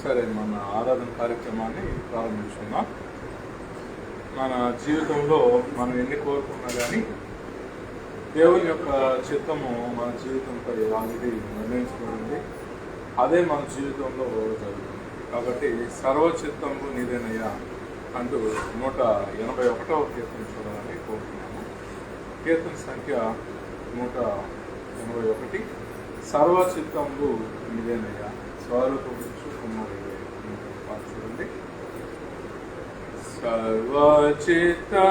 సరే, మన ఆరాధన కార్యక్రమాన్ని ప్రారంభించుకుందాం. మన జీవితంలో మనం ఎన్ని కోరుకున్నా కానీ దేవుని యొక్క చిత్తము మన జీవితంపై ఆల్రెడీ నిర్ణయించబడింది. అదే మన జీవితంలో జరుగుతుంది. కాబట్టి సర్వచిత్తము నీదేనయ్యా అంటూ 181వ కీర్తన చూడాలని కోరుతున్నాము. కీర్తన సంఖ్య 181. సర్వచిత్తంబు నీదేనయ్యా. స్వరూపించు చూడండి. సర్వచిత్తంబు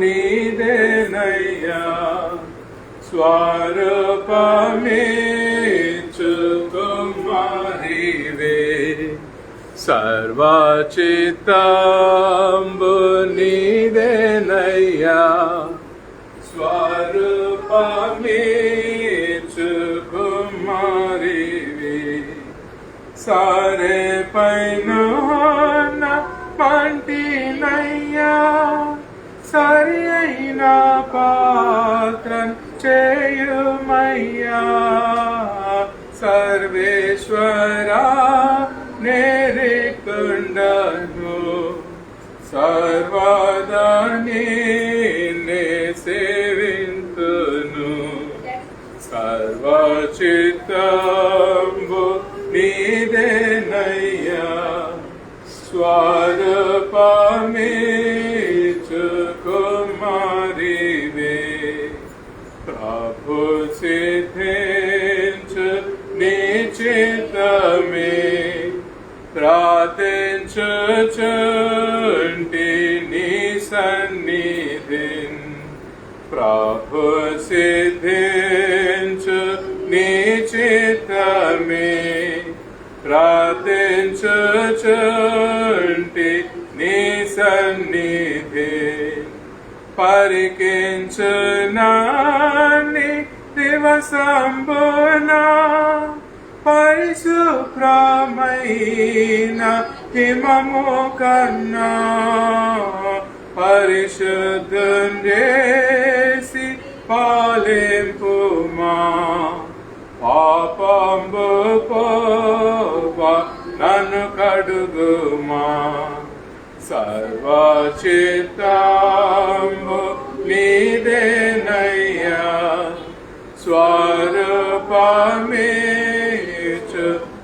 నీదేనయ్యా, స్వరూపమిచ్చు కుమారివే. సర్వచిత్తంబు నీదేనయ్యా, స్వరూపమిచ్చు కుమారివే. సారే పైన మంటినయ్యా, సరి అయిన పాత్రన్ చేయుమయ్యా. సర్వేశ్వరా నేరికుండను, సర్వదా నిన్నే సేవింతును. సర్వచిత్తంబు నీదేనయ్యా, స్వరూపమిచ్చు కుమారివే. ప్రభు సిద్ధించు నీ చిత్తమే, ప్రార్థించుచుంటి నీ సన్నిధిన్. ప్రభు సిద్ధించు నీ చిత్తమే, ప్రార్థించుచుంటి నీ సన్నిధి. పరికించు నాని దివసంబున, పరిశుభ్రమైన హిమము కన్నా. పరిశుద్ధం చేసి పాలింపుమా, పాపంబు పోవా నన్ను కడుగుమా. సర్వచిత్తంబు నీదేనయ్యా, స్వరూపమిచ్చు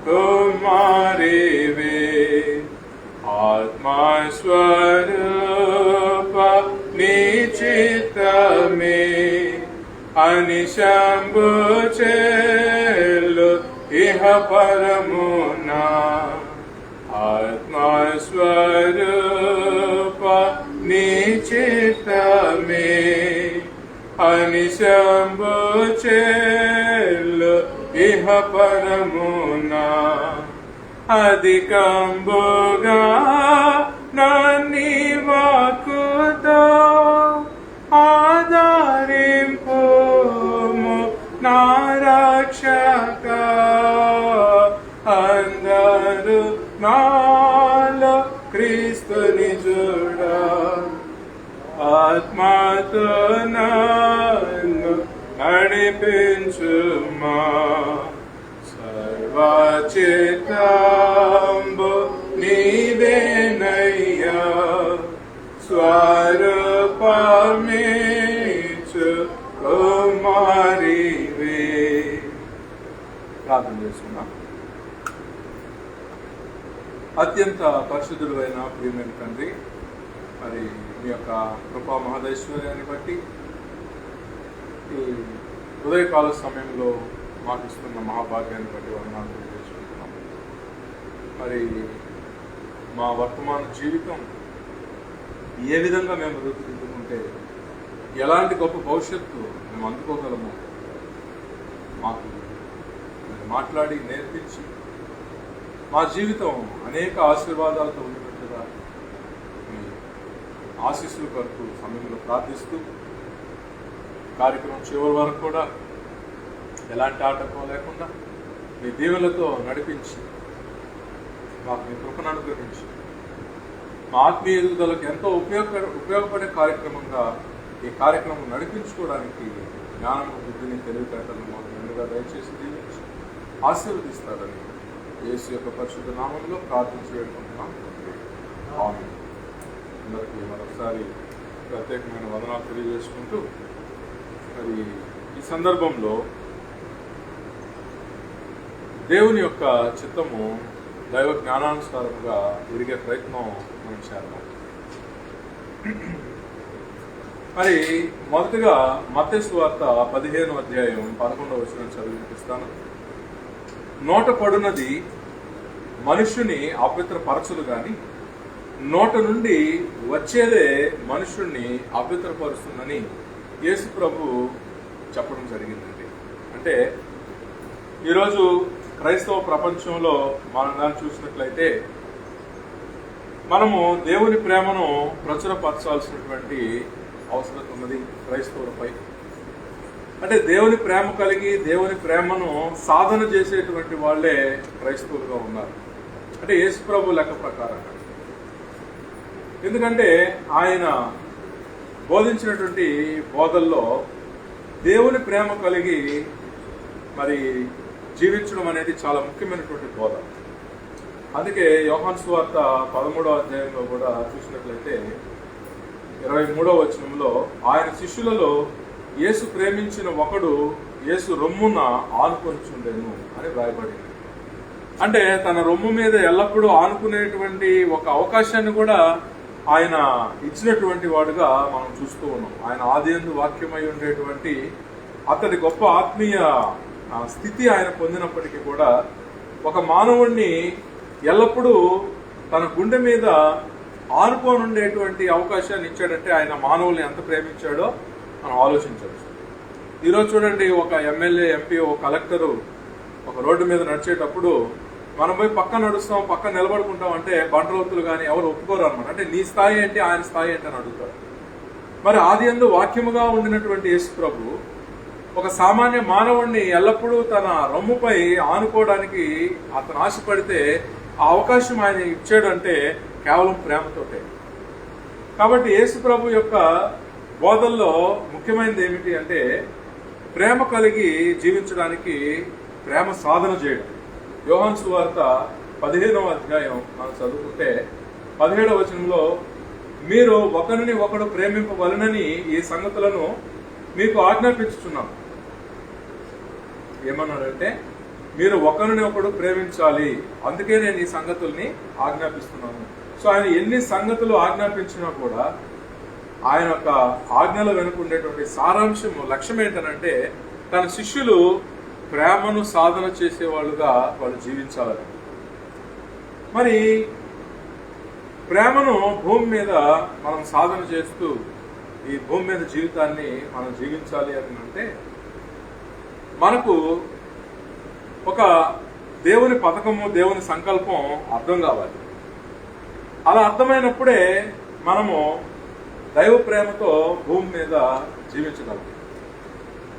కుమారివే. ఆత్మస్వరూప నీ చిత్తమే, అనిశంబు చేలు ఇహ పరమునా. ఆత్మస్వరూప నీ చిత్తమే, అనిశంబు చేలు ఇహ పరమునా. అధికంబుగా నన్ని వాక్కుతో ఆదరింపుము నా రక్షక. అందరూ నాలో క్రీస్తుని చూడ, ఆత్మతో నన్ను నడిపించుమా. సర్వచిత్తంబు నీదేనయ్యా, స్వరూపమిచ్చు కుమారివే. ప్రార్థన చేసుకున్నాం. అత్యంత పరిశుద్ధుడు అయిన ప్రియమైన తండ్రి, మరి మీ యొక్క కృపా మహదైశ్వర్యాన్ని బట్టి ఈ ఉదయకాల సమయంలో మాకు ఇస్తున్న మహాభాగ్యాన్ని బట్టి వందనాలు తెలియజేసుకుంటున్నాం. మరి మా వర్తమాన జీవితం ఏ విధంగా మేము రూపుదిద్దుకుంటే ఎలాంటి గొప్ప భవిష్యత్తు మేము అందుకోగలము మాకు మాట్లాడి నేర్పించి మా జీవితం అనేక ఆశీర్వాదాలతో ఉండేట్టుగా మీ ఆశీస్సుల కొరకు సమయంలో ప్రార్థిస్తూ కార్యక్రమం చివరి వరకు కూడా ఎలాంటి ఆటంకం లేకుండా మీ దీవెనలతో నడిపించి మాకు మీ కృపను అనుగ్రహించి మా ఆత్మీయ ఎదుగుదలకు ఎంతో ఉపయోగపడే కార్యక్రమంగా ఈ కార్యక్రమం నడిపించుకోవడానికి జ్ఞానం, బుద్ధిని, తెలివితేటలను మాకు ముందుగా దయచేసి దీవించి ఆశీర్వదిస్తారని యేసు యొక్క పరిశుద్ధ నామంలో ప్రార్థించి వేడుకుంటున్నాం. ఆమేన్. అందరికీ మరొకసారి ప్రత్యేకమైన వందనాలు తెలియజేసుకుంటూ, మరి ఈ సందర్భంలో దేవుని యొక్క చిత్తము దైవ జ్ఞానానుసారంగా ఎరిగే ప్రయత్నం మనం చేద్దాం. మరి మొదటగా మత్తయి సువార్త 15వ అధ్యాయం 11వ వచనం చదివి వినిపిస్తాను. నోట పడునది మనుష్యుని అపవిత్రపరచదు గాని నోట నుండి వచ్చేదే మనుష్యుణ్ణి అపవిత్రపరుస్తుందని యేసు ప్రభు చెప్పడం జరిగిందండి. అంటే ఈరోజు క్రైస్తవ ప్రపంచంలో మనం దాన్ని చూసినట్లయితే మనము దేవుని ప్రేమను ప్రచురపరచాల్సినటువంటి అవసరం ఉన్నది క్రైస్తవులపై. అంటే దేవుని ప్రేమ కలిగి దేవుని ప్రేమను సాధన చేసేటువంటి వాళ్ళే క్రైస్తవులుగా ఉన్నారు. అంటే యేసు ప్రభు లెక్క ప్రకారంగా. ఎందుకంటే ఆయన బోధించినటువంటి బోధల్లో దేవుని ప్రేమ కలిగి మరి జీవించడం అనేది చాలా ముఖ్యమైనటువంటి బోధ. అందుకే యోహాను సువార్త 13వ అధ్యాయంలో కూడా చూసినట్లయితే 23వ వచనంలో ఆయన శిష్యులలో యేసు ప్రేమించిన ఒకడు యేసు రొమ్మున ఆనుకొనిచుండెను అని వ్రాయబడింది. అంటే తన రొమ్ము మీద ఎల్లప్పుడూ ఆనుకునేటువంటి ఒక అవకాశాన్ని కూడా ఆయన ఇచ్చినటువంటి వాడుగా మనం చూస్తూ ఉన్నాం. ఆయన ఆదియందు వాక్యమై ఉండేటువంటి అతడి గొప్ప ఆత్మీయ స్థితి ఆయన పొందినప్పటికీ కూడా ఒక మానవుణ్ణి ఎల్లప్పుడూ తన గుండె మీద ఆనుకొని ఉండేటువంటి అవకాశాన్ని ఇచ్చాడంటే ఆయన మానవుల్ని ఎంత ప్రేమించాడో మనం ఆలోచించవచ్చు. ఈరోజు చూడండి, ఒక ఎమ్మెల్యే, ఎంపీ, ఒక కలెక్టరు ఒక రోడ్డు మీద నడిచేటప్పుడు మనం పోయి పక్కన నడుస్తాం, పక్కన నిలబడుకుంటాం అంటే బండరోతులు కానీ ఎవరు ఒప్పుకోరు అనమాట. అంటే నీ స్థాయి ఏంటి, ఆయన స్థాయి ఏంటి అని అడుగుతారు. మరి ఆదియందు వాక్యముగా ఉండినటువంటి యేసు ప్రభు ఒక సామాన్య మానవుణ్ణి ఎల్లప్పుడూ తన రొమ్ముపై ఆనుకోవడానికి అతను ఆశపడితే ఆ అవకాశం ఆయన ఇచ్చాడంటే కేవలం ప్రేమతోటే. కాబట్టి యేసు ప్రభు యొక్క బోధల్లో ముఖ్యమైనది ఏమిటి అంటే ప్రేమ కలిగి జీవించడానికి ప్రేమ సాధన చేయడం. యోహాను సువార్త 15వ అధ్యాయం మనం చదువుకుంటే 17వ వచనంలో మీరు ఒకరిని ఒకడు ప్రేమింపవలనని ఈ సంగతులను మీకు ఆజ్ఞాపించుచున్నాం. ఏమన్నాడంటే మీరు ఒకరిని ఒకడు ప్రేమించాలి, అందుకే నేను ఈ సంగతుల్ని ఆజ్ఞాపిస్తున్నాను. సో ఆయన ఎన్ని సంగతులు ఆజ్ఞాపించినా కూడా ఆయన యొక్క ఆజ్ఞల వెనుక ఉండేటువంటి సారాంశం, లక్ష్యం ఏంటనంటే తన శిష్యులు ప్రేమను సాధన చేసేవాళ్ళుగా వాళ్ళు జీవించాలని. మరి ప్రేమను భూమి మీద మనం సాధన చేస్తూ ఈ భూమి మీద జీవితాన్ని మనం జీవించాలి అని అంటే మనకు ఒక దేవుని పథకము, దేవుని సంకల్పం అర్థం కావాలి. అలా అర్థమైనప్పుడే మనము దైవ ప్రేమతో భూమి మీద జీవించగలం.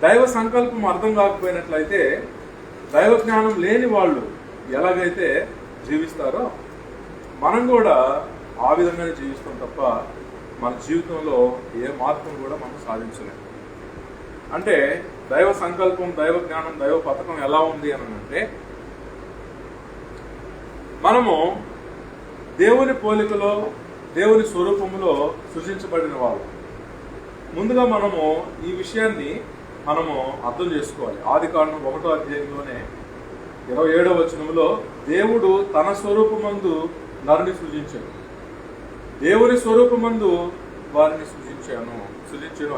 దైవ సంకల్పం అర్థం కాకపోయినట్లయితే దైవ జ్ఞానం లేని వాళ్ళు ఎలాగైతే జీవిస్తారో మనం కూడా ఆ విధంగానే జీవిస్తాం తప్ప మన జీవితంలో ఏ మార్పును కూడా మనం సాధించలేము. అంటే దైవ సంకల్పం, దైవ జ్ఞానం, దైవ పథకం ఎలా ఉంది అని అంటే మనము దేవుని పోలికలో, దేవుని స్వరూపములో సృజించబడిన వాళ్ళు. ముందుగా మనము ఈ విషయాన్ని మనము అర్థం చేసుకోవాలి. ఆదికాండం 1వ అధ్యాయంలోనే 27వ వచనంలో దేవుడు తన స్వరూపమందు నరుని సృజించాడు, దేవుని స్వరూపమందు వారిని సృజించాను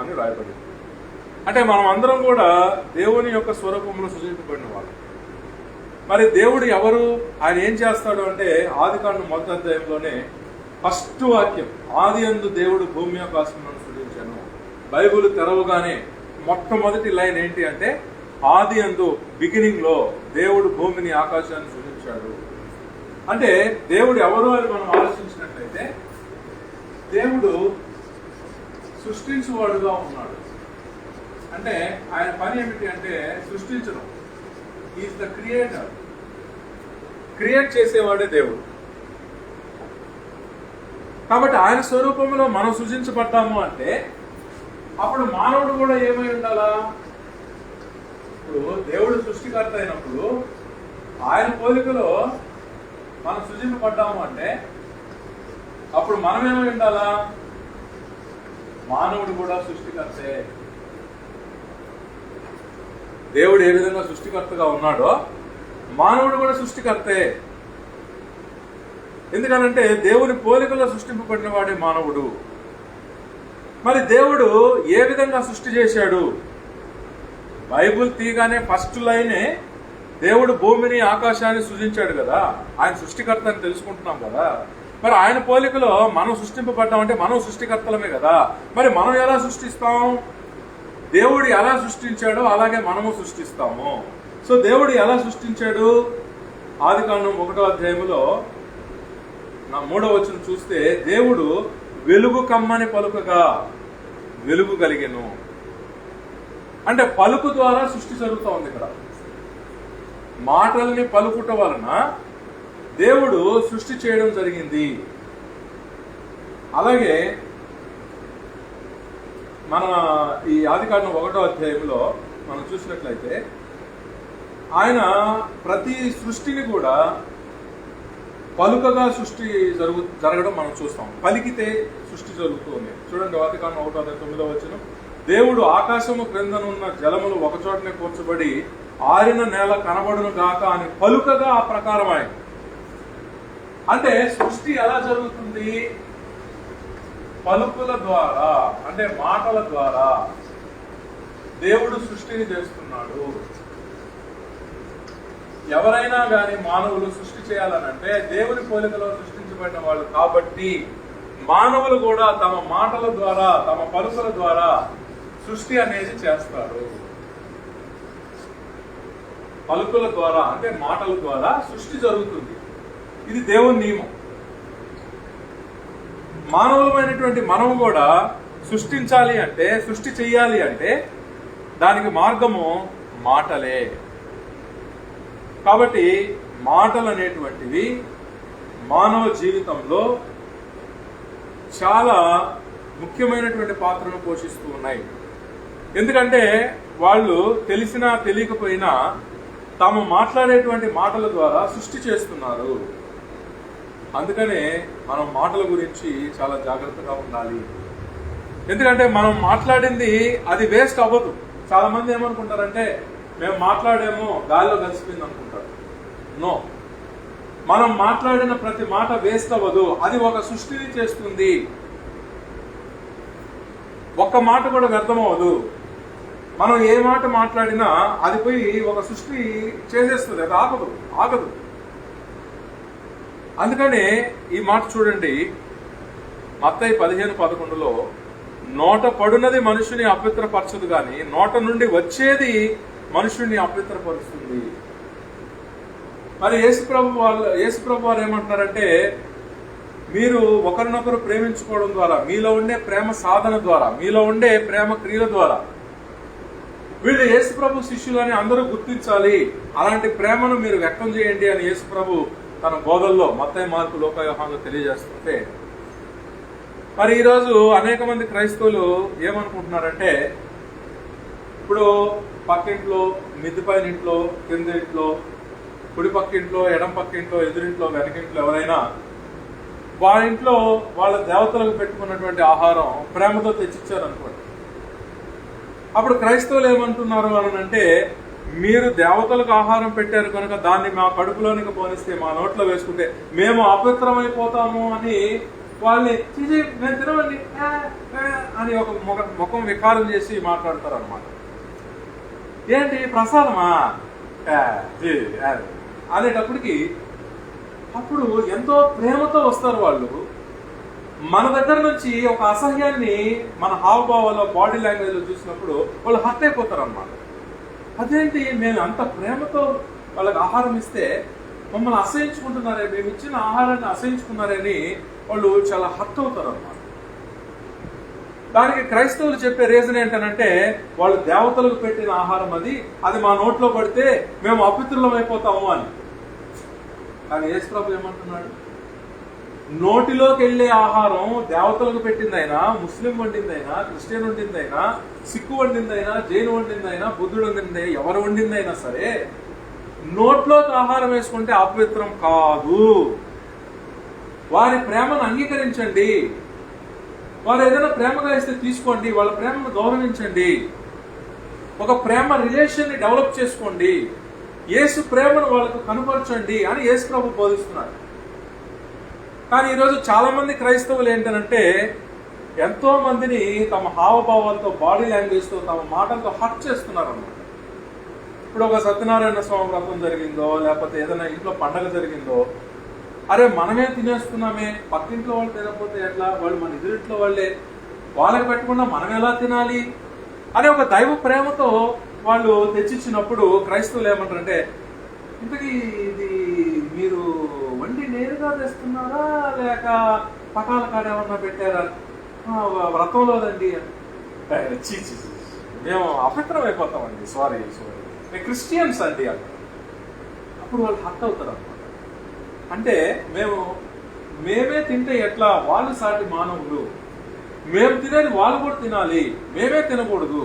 అని రాయబడింది. అంటే మనం అందరం కూడా దేవుని యొక్క స్వరూపంలో సృజించబడిన వాళ్ళు. మరి దేవుడు ఎవరు, ఆయన ఏం చేస్తాడు అంటే ఆదికాండం 1వ అధ్యాయంలోనే ఫస్ట్ వాక్యం ఆదియందు దేవుడు భూమి ఆకాశములను సృజించాను. బైబిల్ తెరవగానే మొట్టమొదటి లైన్ ఏంటి అంటే ఆదియందు, బిగినింగ్ లో దేవుడు భూమిని ఆకాశాన్ని సృజించాడు. అంటే దేవుడు ఎవరు అని మనం ఆలోచించినట్లయితే దేవుడు సృష్టించువాడుగా ఉన్నాడు. అంటే ఆయన పని ఏమిటి అంటే సృష్టించడం. Is the creator. క్రియేట్ చేసేవాడే దేవుడు. కాబట్టి ఆయన స్వరూపంలో మనం సృజించబడ్డాము అంటే అప్పుడు మానవుడు కూడా ఏమై ఉండాలా? ఇప్పుడు దేవుడు సృష్టికర్త అయినప్పుడు ఆయన పోలికలో మనం సృజింపబడ్డాము అంటే అప్పుడు మనమేమో ఉండాలా? మానవుడు కూడా సృష్టికర్తే. దేవుడు ఏ విధంగా సృష్టికర్తగా ఉన్నాడో మానవుడు కూడా సృష్టికర్తే. ఎందుకనంటే దేవుని పోలికలో సృష్టింపబడిన వాడే మానవుడు. మరి దేవుడు ఏ విధంగా సృష్టి చేశాడు? బైబుల్ తీయగానే ఫస్ట్ లైనే దేవుడు భూమిని ఆకాశాన్ని సృజించాడు కదా, ఆయన సృష్టికర్త అని తెలుసుకుంటున్నాం కదా. మరి ఆయన పోలికలో మనం సృష్టింపబడ్డామంటే మనం సృష్టికర్తలమే కదా. మరి మనం ఎలా సృష్టిస్తాం? దేవుడు ఎలా సృష్టించాడో అలాగే మనము సృష్టిస్తాము. సో దేవుడు ఎలా సృష్టించాడు? ఆదికాండం 1వ అధ్యాయంలో 3వ వచనం చూస్తే, దేవుడు వెలుగు కమ్మని పలుకగా వెలుగు కలిగెను. అంటే పలుకు ద్వారా సృష్టి జరుగుతూ ఉంది. ఇక్కడ మాటల్ని పలుకుట వలన దేవుడు సృష్టి చేయడం జరిగింది. అలాగే మన ఈ ఆదికాండం 1వ అధ్యాయంలో మనం చూసినట్లయితే ఆయన ప్రతి సృష్టిని కూడా పలుకగా సృష్టి జరగడం మనం చూస్తాం. పలికితే సృష్టి జరుగుతుంది. చూడండి, ఆదికాండం 1వ అధ్యాయం 9వ వచనం, దేవుడు ఆకాశము క్రిందనున్న జలములు ఒకచోటనే కూర్చబడి ఆరిన నేల కనబడును గాక అని పలుకగా ఆ ప్రకారం ఆయన. అంటే సృష్టి ఎలా జరుగుతుంది? పలుకుల ద్వారా, అంటే మాటల ద్వారా దేవుడు సృష్టిని చేస్తున్నాడు. ఎవరైనా గాని మానవులు సృష్టి చేయాలనంటే దేవుని పోలికలో సృష్టించబడిన వాళ్ళు కాబట్టి మానవులు కూడా తమ మాటల ద్వారా, తమ పలుకుల ద్వారా సృష్టి అనేది చేస్తారు. పలుకుల ద్వారా అంటే మాటల ద్వారా సృష్టి జరుగుతుంది. ఇది దేవుని నియమం. మానవులమైనటువంటి మనము కూడా సృష్టించాలి అంటే, సృష్టి చెయ్యాలి అంటే దానికి మార్గము మాటలే. కాబట్టి మాటలు అనేటువంటివి మానవ జీవితంలో చాలా ముఖ్యమైనటువంటి పాత్రను పోషిస్తూ ఉన్నాయి. ఎందుకంటే వాళ్ళు తెలిసినా తెలియకపోయినా తాము మాట్లాడేటువంటి మాటల ద్వారా సృష్టి చేస్తున్నారు. అందుకనే మనం మాటల గురించి చాలా జాగ్రత్తగా ఉండాలి. ఎందుకంటే మనం మాట్లాడింది అది వేస్ట్ అవ్వదు. చాలా మంది ఏమనుకుంటారంటే మేము మాట్లాడేమో గాలిలో కలిసిపోయింది అనుకుంటారు. నో, మనం మాట్లాడిన ప్రతి మాట వేస్ట్ అవ్వదు. అది ఒక సృష్టిని చేస్తుంది. ఒక్క మాట కూడా వ్యర్థం అవ్వదు. మనం ఏ మాట మాట్లాడినా అది పోయి ఒక సృష్టి చేసేస్తుంది. అది ఆగదు. అందుకనే ఈ మాట చూడండి, మత్తయి 15:11లో, నోట పడునది మనుషుని అపవిత్రపరచదు గాని నోట నుండి వచ్చేది మనుషుని అపవిత్రపరుస్తుంది. మరి యేసుప్రభు వారు ఏమంటున్నారంటే, మీరు ఒకరినొకరు ప్రేమించుకోవడం ద్వారా, మీలో ఉండే ప్రేమ సాధన ద్వారా, మీలో ఉండే ప్రేమ క్రియల ద్వారా వీళ్ళు యేసుప్రభు శిష్యులని అందరూ గుర్తించాలి. అలాంటి ప్రేమను మీరు వ్యక్తం చేయండి అని యేసుప్రభు తన బోధల్లో మత్తయి, మార్కు, లూకా, యోహానులో తెలియజేస్తుంటే, మరి ఈరోజు అనేక మంది క్రైస్తవులు ఏమనుకుంటున్నారంటే, ఇప్పుడు పక్కింట్లో, మిద్ది పైన ఇంట్లో, కింద ఇంట్లో, కుడి పక్కింట్లో, ఎడం పక్కింట్లో, ఎదురింట్లో, వెనకింట్లో ఎవరైనా వాళ్ళ ఇంట్లో వాళ్ళ దేవతలకు పెట్టుకున్నటువంటి ఆహారం ప్రేమతో తెచ్చిచ్చారు అనుకోండి. అప్పుడు క్రైస్తవులు ఏమంటున్నారు అనంటే, మీరు దేవతలకు ఆహారం పెట్టారు కనుక దాన్ని మా కడుపులోనికి పోనిస్తే, మా నోట్లో వేసుకుంటే మేము అపవిత్రమైపోతాము అని వాళ్ళని మేము తినవండి అని ఒక ముఖం వికారం చేసి మాట్లాడతారు అనమాట. ఏంటి ప్రసాదమా అనేటప్పటికి అప్పుడు ఎంతో ప్రేమతో వస్తారు వాళ్ళు. మన దగ్గర నుంచి ఒక అసహ్యాన్ని మన హావభావాల, బాడీ లాంగ్వేజ్ లో చూసినప్పుడు వాళ్ళు హర్ట్ అయిపోతారు అన్నమాట. అదేంటి, మేము అంత ప్రేమతో వాళ్ళకి ఆహారం ఇస్తే మమ్మల్ని అసహించుకుంటున్నారే, మేము ఇచ్చిన ఆహారాన్ని అసహించుకున్నారని వాళ్ళు చాలా హర్ట్ అవుతారు అన్నమాట. దానికి క్రైస్తవులు చెప్పే రీజన్ ఏంటనంటే, వాళ్ళు దేవతలకు పెట్టిన ఆహారం అది మా నోట్లో పడితే మేము అపవిత్రులం అయిపోతాము అని. కానీ యేసుప్రభు ఏమంటున్నాడు, నోటిలోకి వెళ్లే ఆహారం దేవతలకు పెట్టిందైనా, ముస్లిం వండిందైనా, క్రిస్టియన్ వండిందైనా, సిక్కు వండిందైనా, జైన్ వండిందైనా, బుద్ధుడు వండిందైనా, ఎవరు వండిందైనా సరే నోట్లోకి ఆహారం వేసుకుంటే అపవిత్రం కాదు. వారి ప్రేమను అంగీకరించండి. వారు ఏదైనా ప్రేమగా ఇస్తే తీసుకోండి, వాళ్ళ ప్రేమను గౌరవించండి, ఒక ప్రేమ రిలేషన్ ని డెవలప్ చేసుకోండి, యేసు ప్రేమను వాళ్ళకు కనపరచండి అని యేసు ప్రభు బోధిస్తున్నారు. కానీ ఈరోజు చాలా మంది క్రైస్తవులు ఏంటంటే ఎంతో మందిని తమ హావభావాలతో, బాడీ లాంగ్వేజ్ తో, తమ మాటలతో హర్ట్ చేస్తున్నారు అన్నమాట. ఇప్పుడు ఒక సత్యనారాయణ స్వామి వ్రతం జరిగిందో, లేకపోతే ఏదైనా ఇంట్లో పండగ జరిగిందో, అరే మనమే తినేస్తున్నామే, పక్కింట్లో వాళ్ళు తినకపోతే ఎట్లా, వాళ్ళు మన ఎదురింట్లో వాళ్ళకి పెట్టకుండా మనం ఎలా తినాలి అనే ఒక దైవ ప్రేమతో వాళ్ళు తెచ్చిచ్చినప్పుడు క్రైస్తవులు ఏమంటారంటే, ఇంతకీ ఇది మీరు వండి నేరుగా తెస్తున్నారా లేక పటాల కాడేమన్నా పెట్టారా? వ్రతంలోదండి. మేము అపవిత్రం అయిపోతామండి, సారీ మేము క్రిస్టియన్స్ అండి అంటారు. అప్పుడు వాళ్ళు హర్ట్ అవుతారు అనమాట. అంటే మేమే తింటే ఎట్లా, వాళ్ళు సాటి మానవులు, మేము తినేది వాళ్ళు కూడా తినాలి, మేమే తినకూడదు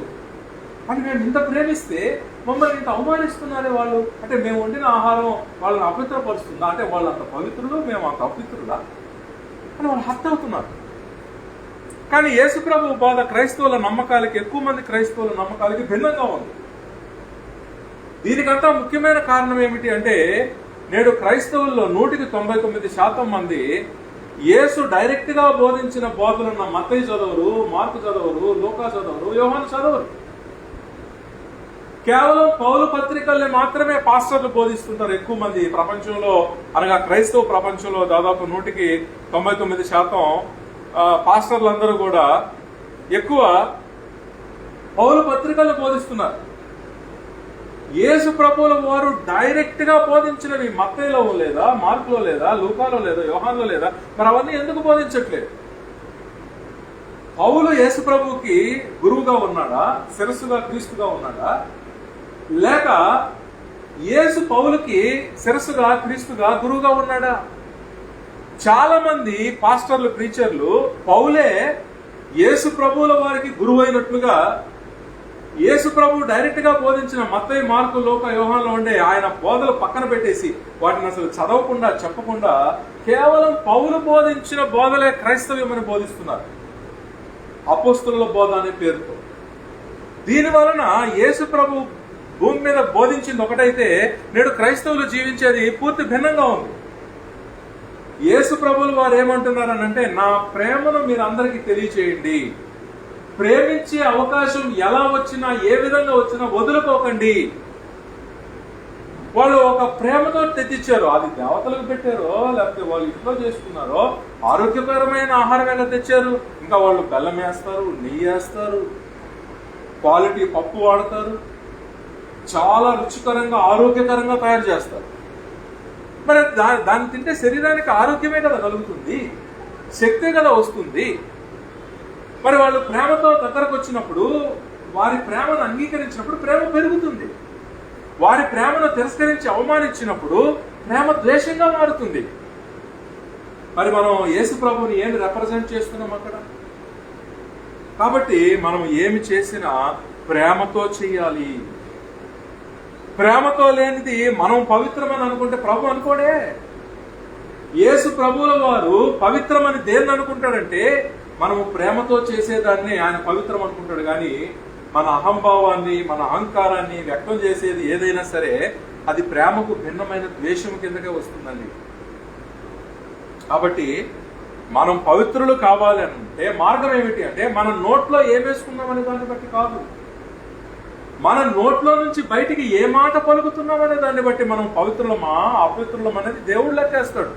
అని మేము ఇంత ప్రేమిస్తే మమ్మల్ని ఇంత అవమానిస్తున్నారే వాళ్ళు. అంటే మేము వండిన ఆహారం వాళ్ళని అపవిత్రపరుస్తుందా? అంటే వాళ్ళు అంత పవిత్రులు, మేము అంత అపవిత్రులా అని వాళ్ళు హర్ట్ అవుతున్నారు. కానీ యేసుప్రభు బోధ క్రైస్తవుల నమ్మకాలకి, ఎక్కువ మంది క్రైస్తవుల నమ్మకాలకి భిన్నంగా ఉంది. దీనికంతా ముఖ్యమైన కారణం ఏమిటి అంటే, నేడు క్రైస్తవుల్లో 99% మంది యేసు డైరెక్ట్ గా బోధించిన బోధలున్న మత్తయి చదవరు, మార్కు చదవరు, లూకా చదవరు, యోహాను చదవరు. కేవలం పౌలు పత్రికల్ని మాత్రమే పాస్టర్లు బోధిస్తుంటారు ఎక్కువ మంది ప్రపంచంలో, అనగా క్రైస్తవ ప్రపంచంలో దాదాపు 99% పాస్టర్లందరూ కూడా ఎక్కువ పౌలు పత్రికలు బోధిస్తున్నారు. యేసు ప్రభువుల వారు డైరెక్ట్ గా బోధించినవి మత్తయిలో లేదా, మార్కులో లేదా, లూకాలో లేదా, యోహాన్లో లేదా, మరి అవన్నీ ఎందుకు బోధించట్లేదు? పౌలు యేసు ప్రభువుకి గురువుగా ఉన్నాడా, శిరస్సుగా క్రీస్తుగా ఉన్నాడా, లేక యేసు పౌలుకి శిరస్సుగా క్రీస్తుగా గురువుగా ఉన్నాడా? చాలా మంది పాస్టర్లు, ప్రీచర్లు పౌలే యేసు ప్రభువుల వారికి గురువు అయినట్లుగా, యేసు ప్రభు డైరెక్ట్ గా బోధించిన మత్తయి, మార్కు, లూకా, యోహాన్లో ఉండే ఆయన బోధలు పక్కన పెట్టేసి వాటిని అసలు చదవకుండా, చెప్పకుండా కేవలం పౌలు బోధించిన బోధలే క్రైస్తవ్యమని బోధిస్తున్నారు, అపోస్తుల బోధ అనే పేరుతో. దీని వలన యేసు ప్రభు భూమి మీద బోధించింది ఒకటైతే, నేడు క్రైస్తవులు జీవించేది పూర్తి భిన్నంగా ఉంది. యేసు ప్రభువులు వారు ఏమంటున్నారనంటే, నా ప్రేమను మీరు అందరికీ తెలియచేయండి, ప్రేమించే అవకాశం ఎలా వచ్చినా, ఏ విధంగా వచ్చినా వదులుకోకండి. వాళ్ళు ఒక ప్రేమతో తెచ్చిచ్చారు, అది దేవతలకు పెట్టారో లేకపోతే వాళ్ళు ఇంట్లో చేసుకున్నారో, ఆరోగ్యకరమైన ఆహారం ఎలా తెచ్చారు, ఇంకా వాళ్ళు బెల్లం వేస్తారు, నెయ్యి వేస్తారు, క్వాలిటీ పప్పు వాడతారు, చాలా రుచికరంగా, ఆరోగ్యకరంగా తయారు చేస్తారు. మరి దాన్ని తింటే శరీరానికి ఆరోగ్యమే కదా కలుగుతుంది, శక్తే కదా వస్తుంది. మరి వాళ్ళు ప్రేమతో దగ్గరకు వచ్చినప్పుడు, వారి ప్రేమను అంగీకరించినప్పుడు ప్రేమ పెరుగుతుంది. వారి ప్రేమను తిరస్కరించి అవమానించినప్పుడు ప్రేమ ద్వేషంగా మారుతుంది. మరి మనం యేసు ప్రభువుని ఏమి రిప్రజెంట్ చేస్తున్నాం అక్కడ? కాబట్టి మనం ఏమి చేసినా ప్రేమతో చెయ్యాలి. ప్రేమతో లేనిది మనం పవిత్రమని అనుకుంటే ప్రభు అనుకోడే. యేసు ప్రభువుల వారు పవిత్రమని దేన్ని అనుకుంటాడంటే, మనము ప్రేమతో చేసేదాన్ని ఆయన పవిత్రం అనుకుంటాడు. కానీ మన అహంభావాన్ని, మన అహంకారాన్ని వ్యక్తం చేసేది ఏదైనా సరే అది ప్రేమకు భిన్నమైన ద్వేషం కిందకే వస్తుందండి. కాబట్టి మనం పవిత్రులు కావాలి అంటే మార్గం ఏమిటి అంటే, మన నోట్లో ఏం వేసుకున్నాం అనే దాన్ని బట్టి కాదు, మన నోట్లో నుంచి బయటికి ఏ మాట పలుకుతున్నాం అనే దాన్ని బట్టి మనం పవిత్రులమా అపవిత్రులం అనేది దేవుడు లెక్కేస్తాడు.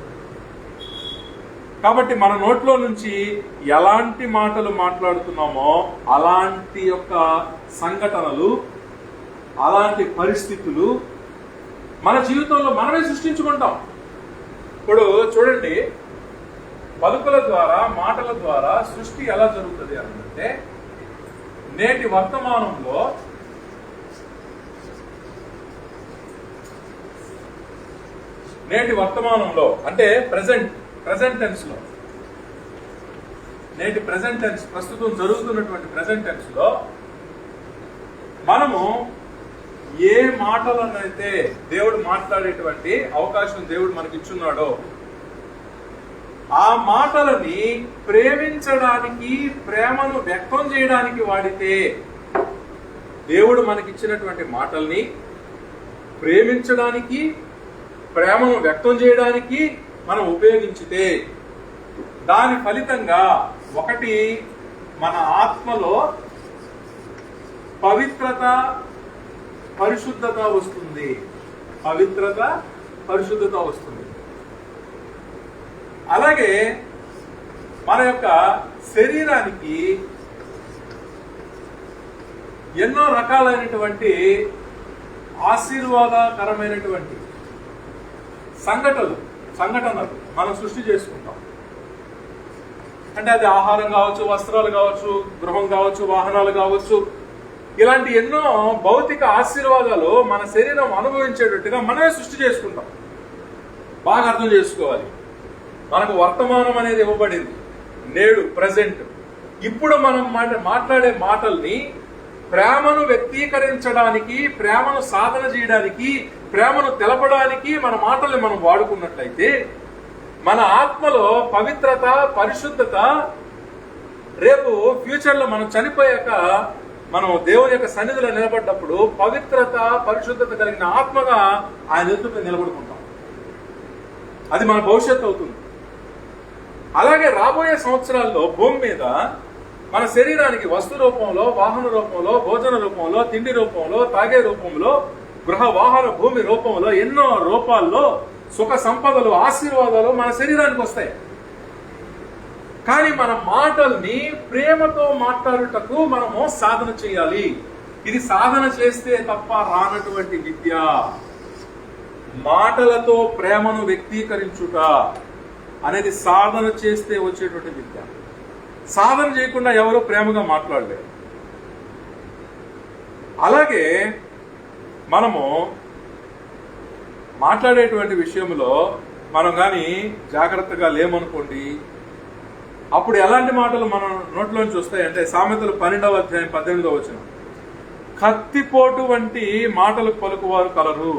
కాబట్టి మన నోట్లో నుంచి ఎలాంటి మాటలు మాట్లాడుతున్నామో అలాంటి యొక్క సంఘటనలు, అలాంటి పరిస్థితులు మన జీవితంలో మనమే సృష్టించుకుంటాం. ఇప్పుడు చూడండి, పలుకుల ద్వారా, మాటల ద్వారా సృష్టి ఎలా జరుగుతుంది అంటే, నేటి వర్తమానంలో అంటే ప్రెజెంట్ టెన్స్ లో, నేటి ప్రెజెంట్ టెన్స్, ప్రస్తుతం జరుగుతున్నటువంటి ప్రెజెంట్ టెన్స్ లో మనము ఏ మాటలనైతే దేవుడు మాట్లాడేటువంటి అవకాశం దేవుడు మనకి ఇచ్చున్నాడో ఆ మాటలని ప్రేమించడానికి, ప్రేమను వ్యక్తం చేయడానికి వాడితే, దేవుడు మనకిచ్చినటువంటి మాటల్ని ప్రేమించడానికి, ప్రేమను వ్యక్తం చేయడానికి మనం ఉపయోగించితే దాని ఫలితంగా ఒకటి, మన ఆత్మలో పవిత్రత, పరిశుద్ధత వస్తుంది. పవిత్రత, పరిశుద్ధత వస్తుంది. అలాగే మన యొక్క శరీరానికి ఎన్నో రకాలైనటువంటి ఆశీర్వాదకరమైనటువంటి సంఘటనలు మనం సృష్టి చేసుకుంటాం. అంటే అది ఆహారం కావచ్చు, వస్త్రాలు కావచ్చు, గృహం కావచ్చు, వాహనాలు కావచ్చు, ఇలాంటి ఎన్నో భౌతిక ఆశీర్వాదాలు మన శరీరం అనుభవించేటట్టుగా మనమే సృష్టి చేసుకుంటాం. బాగా అర్థం చేసుకోవాలి. మనకు వర్తమానం అనేది ఇవ్వబడింది, నేడు ప్రజెంట్. ఇప్పుడు మనం మాట్లాడే మాటల్ని ప్రేమను వ్యక్తీకరించడానికి, ప్రేమను సాధన చేయడానికి, ప్రేమను తెలపడానికి మన మాటల్ని మనం వాడుకున్నట్లయితే మన ఆత్మలో పవిత్రత, పరిశుద్ధత రేపు ఫ్యూచర్ లో మనం చనిపోయాక మనం దేవుని యొక్క సన్నిధిలో నిలబడ్డప్పుడు పవిత్రత, పరిశుద్ధత కలిగిన ఆత్మగా ఆయన ఎదుట నిలబడుకుంటాం. అది మన భవిష్యత్తు అవుతుంది. అలాగే రాబోయే సంవత్సరాల్లో భూమి మీద మన శరీరానికి వస్తు రూపంలో, వాహన రూపంలో, భోజన రూపంలో, తిండి రూపంలో, తాగే రూపంలో, గృహ వాహన భూమి రూపంలో, ఎన్నో రూపాల్లో సుఖ సంపదలు, ఆశీర్వాదాలు మన శరీరానికి వస్తాయి. కానీ మన మాటల్ని ప్రేమతో మాట్లాడుటకు మనము సాధన చేయాలి. ఇది సాధన చేస్తే తప్ప రానటువంటి విద్య. మాటలతో ప్రేమను వ్యక్తీకరించుట అనేది సాధన చేస్తే వచ్చేటువంటి విద్య. సాధన చేయకుండా ఎవరో ప్రేమగా మాట్లాడలేరు. అలాగే మనము మాట్లాడేటువంటి విషయంలో మనం కానీ జాగ్రత్తగా లేమనుకోండి, అప్పుడు ఎలాంటి మాటలు మన నోట్లోంచి వస్తాయంటే సామెతలు 12వ అధ్యాయం 18వ వచనం, కత్తిపోటు వంటి మాటలు పలుకువారు కలరు.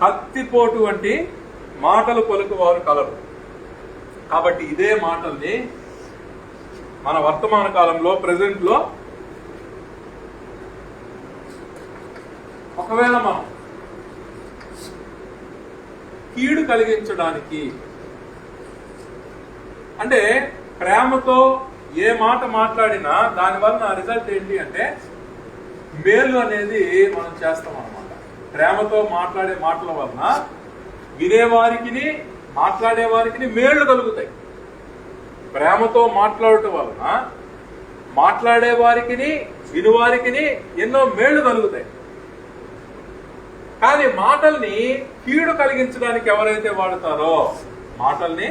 కత్తిపోటు వంటి మాటలు పలుకువారు కలరు. కాబట్టి ఇదే మాటల్ని మన వర్తమాన కాలంలో, ప్రెజెంట్ లో ఒకవేళ మనం కీడు కలిగించడానికి, అంటే ప్రేమతో ఏ మాట మాట్లాడినా దానివల్ల రిజల్ట్ ఏంటి అంటే మేలు అనేది మనం చేస్తాం అన్నమాట. ప్రేమతో మాట్లాడే మాటల వలన వినేవారికి, మాట్లాడే వారికి మేళ్లు కలుగుతాయి. ప్రేమతో మాట్లాడటం వలన మాట్లాడే వారికి, వినువారికి ఎన్నో మేళ్లు కలుగుతాయి. కానీ మాటల్ని కీడు కలిగించడానికి ఎవరైతే వాడతారో, మాటల్ని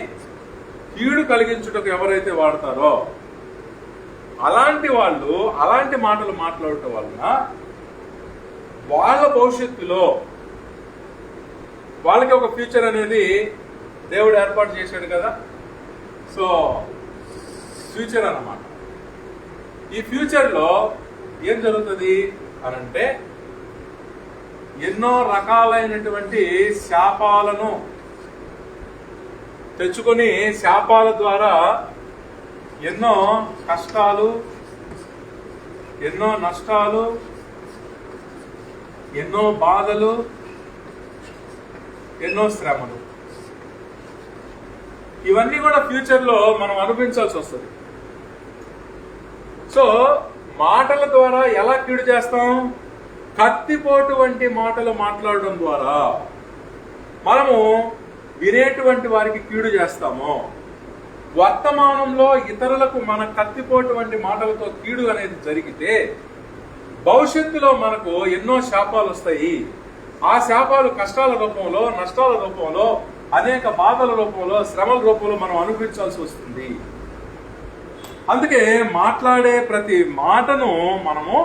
కీడు కలిగించుటకు ఎవరైతే వాడతారో అలాంటి వాళ్ళు, అలాంటి మాటలు మాట్లాడటం వలన వాళ్ళ భవిష్యత్తులో వాళ్ళకి ఒక ఫ్యూచర్ అనేది దేవుడు ఏర్పాటు చేశాడు కదా. సో ఫ్యూచర్ అన్నమాట. ఈ ఫ్యూచర్ లో ఏం జరుగుతుంది అనంటే ఎన్నో రకాలైనటువంటి శాపాలను తెచ్చుకొని, శాపాల ద్వారా ఎన్నో కష్టాలు, ఎన్నో నష్టాలు, ఎన్నో బాధలు, ఎన్నో శ్రమలు, ఇవన్నీ కూడా ఫ్యూచర్ లో మనం అనుభవించాల్సి వస్తుంది. సో మాటల ద్వారా ఎలా కీడు చేస్తాం? కత్తిపోటు వంటి మాటలు మాట్లాడడం ద్వారా మనము వినేటువంటి వారికి కీడు చేస్తాము. వర్తమానంలో ఇతరులకు మన కత్తిపోటు వంటి మాటలతో కీడు అనేది జరిగితే భవిష్యత్తులో మనకు ఎన్నో శాపాలు వస్తాయి. ఆ శాపాలు కష్టాల రూపంలో, నష్టాల రూపంలో, అనేక బాధల రూపంలో, శ్రమల రూపంలో మనం అనుభవించాల్సి వస్తుంది. అందుకే మాట్లాడే ప్రతి మాటను మనము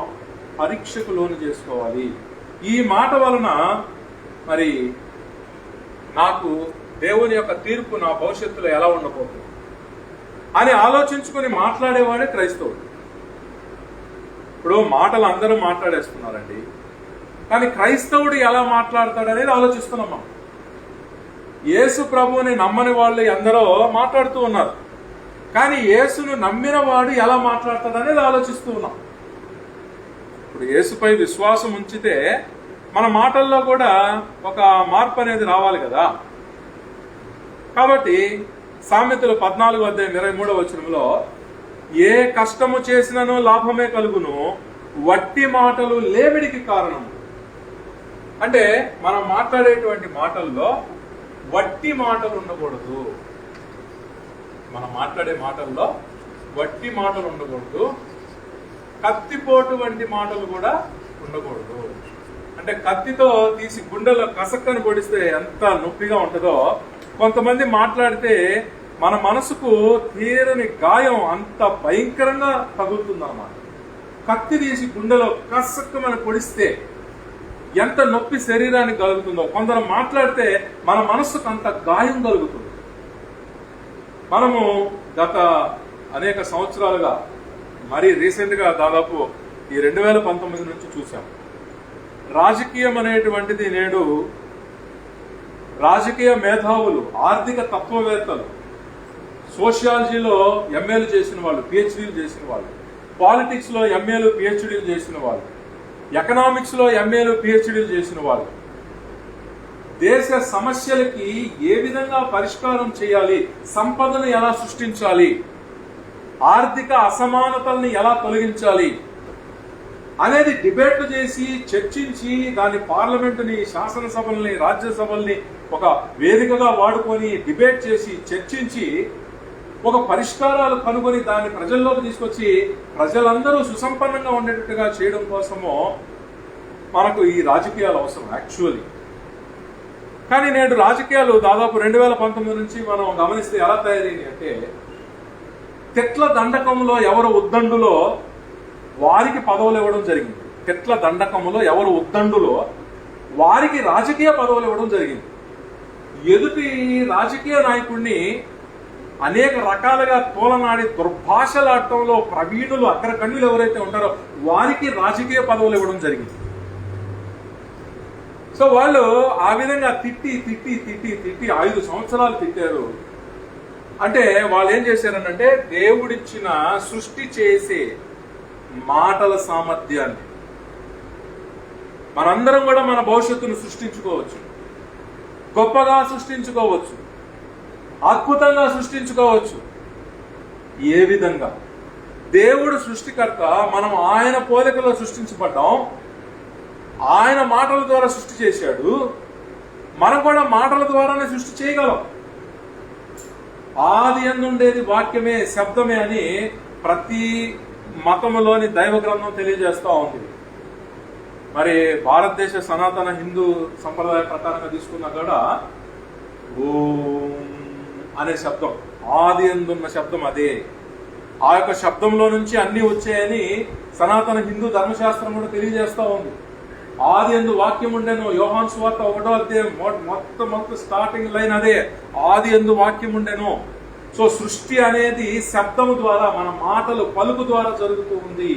పరీక్షకు లోను చేసుకోవాలి. ఈ మాట వలన మరి నాకు దేవుని యొక్క తీర్పు నా భవిష్యత్తులో ఎలా ఉండబోతుంది అని ఆలోచించుకొని మాట్లాడేవాడే క్రైస్తవుడు. ఇప్పుడు మాటలు అందరూ మాట్లాడేస్తున్నారండి. కానీ క్రైస్తవుడు ఎలా మాట్లాడతాడు అనేది ఆలోచిస్తున్నాం మనం. యేసు ప్రభువుని నమ్మని వాళ్ళు ఎందరో మాట్లాడుతూ ఉన్నారు, కానీ యేసును నమ్మిన వాడు ఎలా మాట్లాడతాడు అనేది ఆలోచిస్తూ ఉన్నాం. ఇప్పుడు యేసుపై విశ్వాసం ఉంచితే మన మాటల్లో కూడా ఒక మార్పు అనేది రావాలి కదా. కాబట్టి సామెతలు 14:23 ఏ కష్టము చేసినను లాభమే కలుగును, వట్టి మాటలు లేమిడికి కారణము. అంటే మనం మాట్లాడేటువంటి మాటల్లో వట్టి మాటలు ఉండకూడదు. మనం మాట్లాడే మాటల్లో వట్టి మాటలు ఉండకూడదు, కత్తిపోటు వంటి మాటలు కూడా ఉండకూడదు. అంటే కత్తితో తీసి గుండెలో కసక్కని పొడిస్తే ఎంత నొప్పిగా ఉంటుందో, కొంతమంది మాట్లాడితే మన మనసుకు తీరని గాయం అంత భయంకరంగా తగులుతుంది అన్నమాట. కత్తి తీసి గుండెలో కసక్కమని పొడిస్తే ఎంత నొప్పి శరీరానికి కలుగుతుందో, కొందరు మాట్లాడితే మన మనసుకు అంత గాయం కలుగుతుంది. మనము గత అనేక సంవత్సరాలుగా, మరి రీసెంట్ గా దాదాపు ఈ 2019 నుంచి చూసాం. రాజకీయం అనేటువంటిది నేడు రాజకీయ మేధావులు, ఆర్థిక తత్వవేత్తలు, సోషియాలజీలో ఎంఏలు చేసిన వాళ్ళు, పిహెచ్డీలు చేసిన వాళ్ళు, పాలిటిక్స్ లో ఎంఏలు పిహెచ్డీలు చేసిన వాళ్ళు, ఎకనామిక్స్ లో ఎంఏలు పిహెచ్డీలు చేసిన వాళ్ళు, దేశ సమస్యలకి ఏ విధంగా పరిష్కారం చేయాలి, సంపదను ఎలా సృష్టించాలి, ఆర్థిక అసమానతల్ని ఎలా తొలగించాలి అనేది డిబేట్లు చేసి చర్చించి, దాని పార్లమెంటుని, శాసనసభల్ని, రాజ్యసభల్ని ఒక వేదికగా వాడుకొని డిబేట్ చేసి చర్చించి ఒక పరిష్కారాలు కనుగొని దాన్ని ప్రజల్లోకి తీసుకొచ్చి ప్రజలందరూ సుసంపన్నంగా ఉండేటట్టుగా చేయడం కోసమో మనకు ఈ రాజకీయాలు అవసరం యాక్చువల్లీ. కానీ నేడు రాజకీయాలు దాదాపు 2019 నుంచి మనం గమనిస్తే ఎలా తయారైంది అంటే, తిట్ల దండకంలో ఎవరు ఉద్దండులో వారికి పదవులు ఇవ్వడం జరిగింది. తిట్ల దండకంలో ఎవరు ఉద్దండులో వారికి రాజకీయ పదవులు ఇవ్వడం జరిగింది. ఎదుటి రాజకీయ నాయకుడిని అనేక రకాలుగా తోలనాడి దుర్భాషలాడటంలో ప్రవీణులు, అగ్రగణ్యులు ఎవరైతే ఉంటారో వారికి రాజకీయ పదవులు ఇవ్వడం జరిగింది. సో వాళ్ళు ఆ విధంగా తిట్టి తిట్టి తిట్టి తిట్టి 5 సంవత్సరాలు తిట్టారు. అంటే వాళ్ళు ఏం చేశారనంటే, దేవుడిచ్చిన సృష్టి చేసే మాటల సామర్థ్యాన్ని, మనందరం కూడా మన భవిష్యత్తును సృష్టించుకోవచ్చు, గొప్పగా సృష్టించుకోవచ్చు, అద్భుతంగా సృష్టించుకోవచ్చు. ఏ విధంగా? దేవుడు సృష్టికర్త, మనం ఆయన పోలికలో సృష్టించబడ్డాం, ఆయన మాటల ద్వారా సృష్టి చేశాడు, మనం కూడా మాటల ద్వారానే సృష్టి చేయగలం. ఆది యందుండేది వాక్యమే, శబ్దమే అని ప్రతి మతములోని దైవ గ్రంథం తెలియజేస్తా ఉంది. మరి భారతదేశ సనాతన హిందూ సంప్రదాయ ప్రకారంగా తీసుకున్నా కూడా ఓం అనే శబ్దం, ఆది యందున్న శబ్దం అదే. ఆ యొక్క శబ్దంలో నుంచి అన్ని వచ్చాయని సనాతన హిందూ ధర్మశాస్త్రం కూడా తెలియజేస్తా ఉంది. ఆది యందు వాక్యం ఉండెను, యోహాను సువార్త 1వ అధ్యాయం మొత్తం స్టార్టింగ్ లైన్ అదే, ఆది యందు వాక్యం ఉండెను. సో సృష్టి అనేది శబ్దము ద్వారా, మన మాటలు, పలుకు ద్వారా జరుగుతూ ఉంది.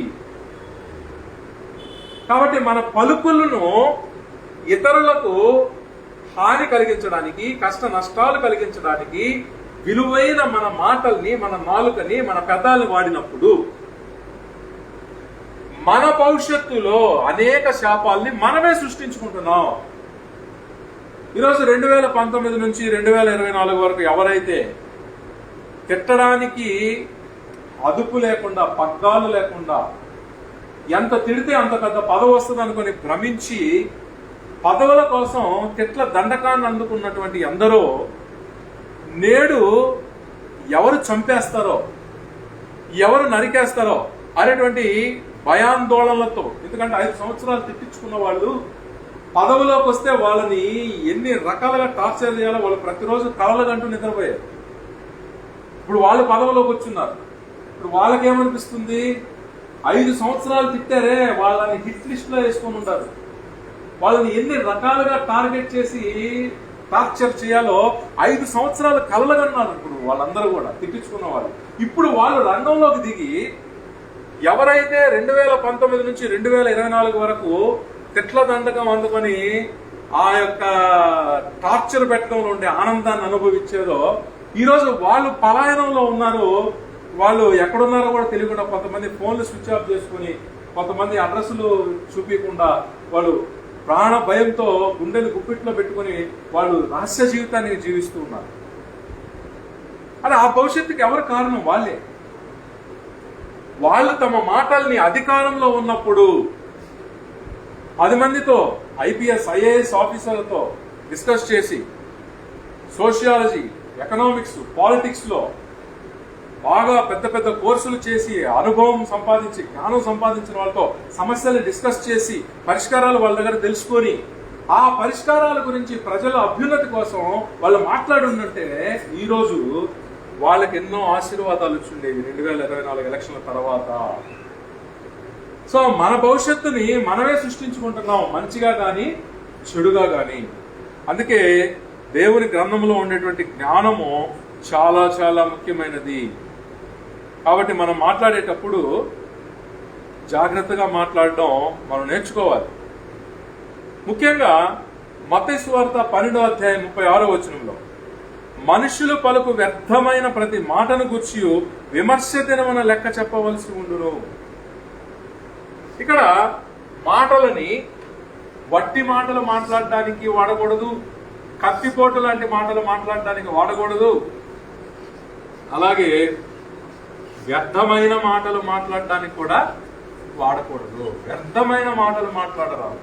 కాబట్టి మన పలుకులను ఇతరులకు హాని కలిగించడానికి, కష్ట నష్టాలు కలిగించడానికి విలువైన మన మాటల్ని, మన నాలుకని, మన పెదాలను వాడినప్పుడు మన భవిష్యత్తులో అనేక శాపాలని మనమే సృష్టించుకుంటున్నాం. ఈరోజు 2019 నుంచి 2024 వరకు ఎవరైతే తిట్టడానికి అదుపు లేకుండా, పగ్గాలు లేకుండా, ఎంత తిడితే అంత పెద్ద పదవి వస్తుంది అనుకుని భ్రమించి పదవుల కోసం తిట్ల దండకాన్ని అందుకున్నటువంటి ఎందరో నేడు ఎవరు చంపేస్తారో, ఎవరు నరికేస్తారో అనేటువంటి భయాందోళనలతో, ఎందుకంటే 5 సంవత్సరాలు తిట్టించుకున్న వాళ్ళు పదవిలోకి వస్తే వాళ్ళని ఎన్ని రకాలుగా టార్చర్ చేయాలో వాళ్ళు ప్రతిరోజు కలలుగంటూ నిద్రపోయారు. ఇప్పుడు వాళ్ళు పదవిలోకి వచ్చున్నారు. ఇప్పుడు వాళ్ళకేమనిపిస్తుంది, 5 సంవత్సరాలు తిట్టారే, వాళ్ళని హిట్ లిస్ట్ లో వేసుకొని ఉంటారు. వాళ్ళని ఎన్ని రకాలుగా టార్గెట్ చేసి టార్చర్ చేయాలో 5 సంవత్సరాలు కలలుగన్నారు. ఇప్పుడు వాళ్ళందరూ కూడా తిట్టించుకున్న వాళ్ళు ఇప్పుడు వాళ్ళు రంగంలోకి దిగి ఎవరైతే 2019 నుంచి 2024 వరకు తిట్ల దండకం అందుకొని ఆ యొక్క టార్చర్ పెట్టడంలో ఉండే ఆనందాన్ని అనుభవించేదో ఈరోజు వాళ్ళు పలాయనంలో ఉన్నారు. వాళ్ళు ఎక్కడున్నారో కూడా తెలియకుండా కొంతమంది ఫోన్లు స్విచ్ ఆఫ్ చేసుకుని, కొంతమంది అడ్రస్లు చూపించకుండా వాళ్ళు ప్రాణ భయంతో గుండెలు గుప్పిట్లో పెట్టుకుని వాళ్ళు రహస్య జీవితాన్ని జీవిస్తూ ఉన్నారు. అది ఆ భవిష్యత్తుకి ఎవరు కారణం? వాళ్ళే. వాళ్ళు తమ మాటల్ని అధికారంలో ఉన్నప్పుడు 10 మందితో IPS IAS ఆఫీసర్లతో డిస్కస్ చేసి సోషియాలజీ, ఎకనామిక్స్, పాలిటిక్స్ లో బాగా పెద్ద పెద్ద కోర్సులు చేసి అనుభవం సంపాదించి జ్ఞానం సంపాదించిన వాళ్ళతో సమస్యలు డిస్కస్ చేసి పరిష్కారాలు వాళ్ళ దగ్గర తెలుసుకొని ఆ పరిష్కారాల గురించి ప్రజల అభ్యున్నతి కోసం వాళ్ళు మాట్లాడుంటే ఈరోజు వాళ్ళకి ఎన్నో ఆశీర్వాదాలు వచ్చిండేవి 2024 ఎలక్షన్ల తర్వాత. సో మన భవిష్యత్తుని మనమే సృష్టించుకుంటున్నాం, మంచిగా కానీ చెడుగా కానీ. అందుకే దేవుని గ్రంథంలో ఉండేటువంటి జ్ఞానము చాలా చాలా ముఖ్యమైనది. కాబట్టి మనం మాట్లాడేటప్పుడు జాగ్రత్తగా మాట్లాడడం మనం నేర్చుకోవాలి. ముఖ్యంగా మత్తయి సువార్త 12వ అధ్యాయం 36వ వచనంలో మనుషులు పలుకు వ్యర్థమైన ప్రతి మాటను గూర్చి విమర్శ దినమున లెక్క చెప్పవలసి ఉండును. ఇక్కడ మాటలని వట్టి మాటలు మాట్లాడడానికి వాడకూడదు, కత్తిపోటు లాంటి మాటలు మాట్లాడడానికి వాడకూడదు, అలాగే వ్యర్థమైన మాటలు మాట్లాడడానికి కూడా వాడకూడదు. వ్యర్థమైన మాటలు మాట్లాడరాదు.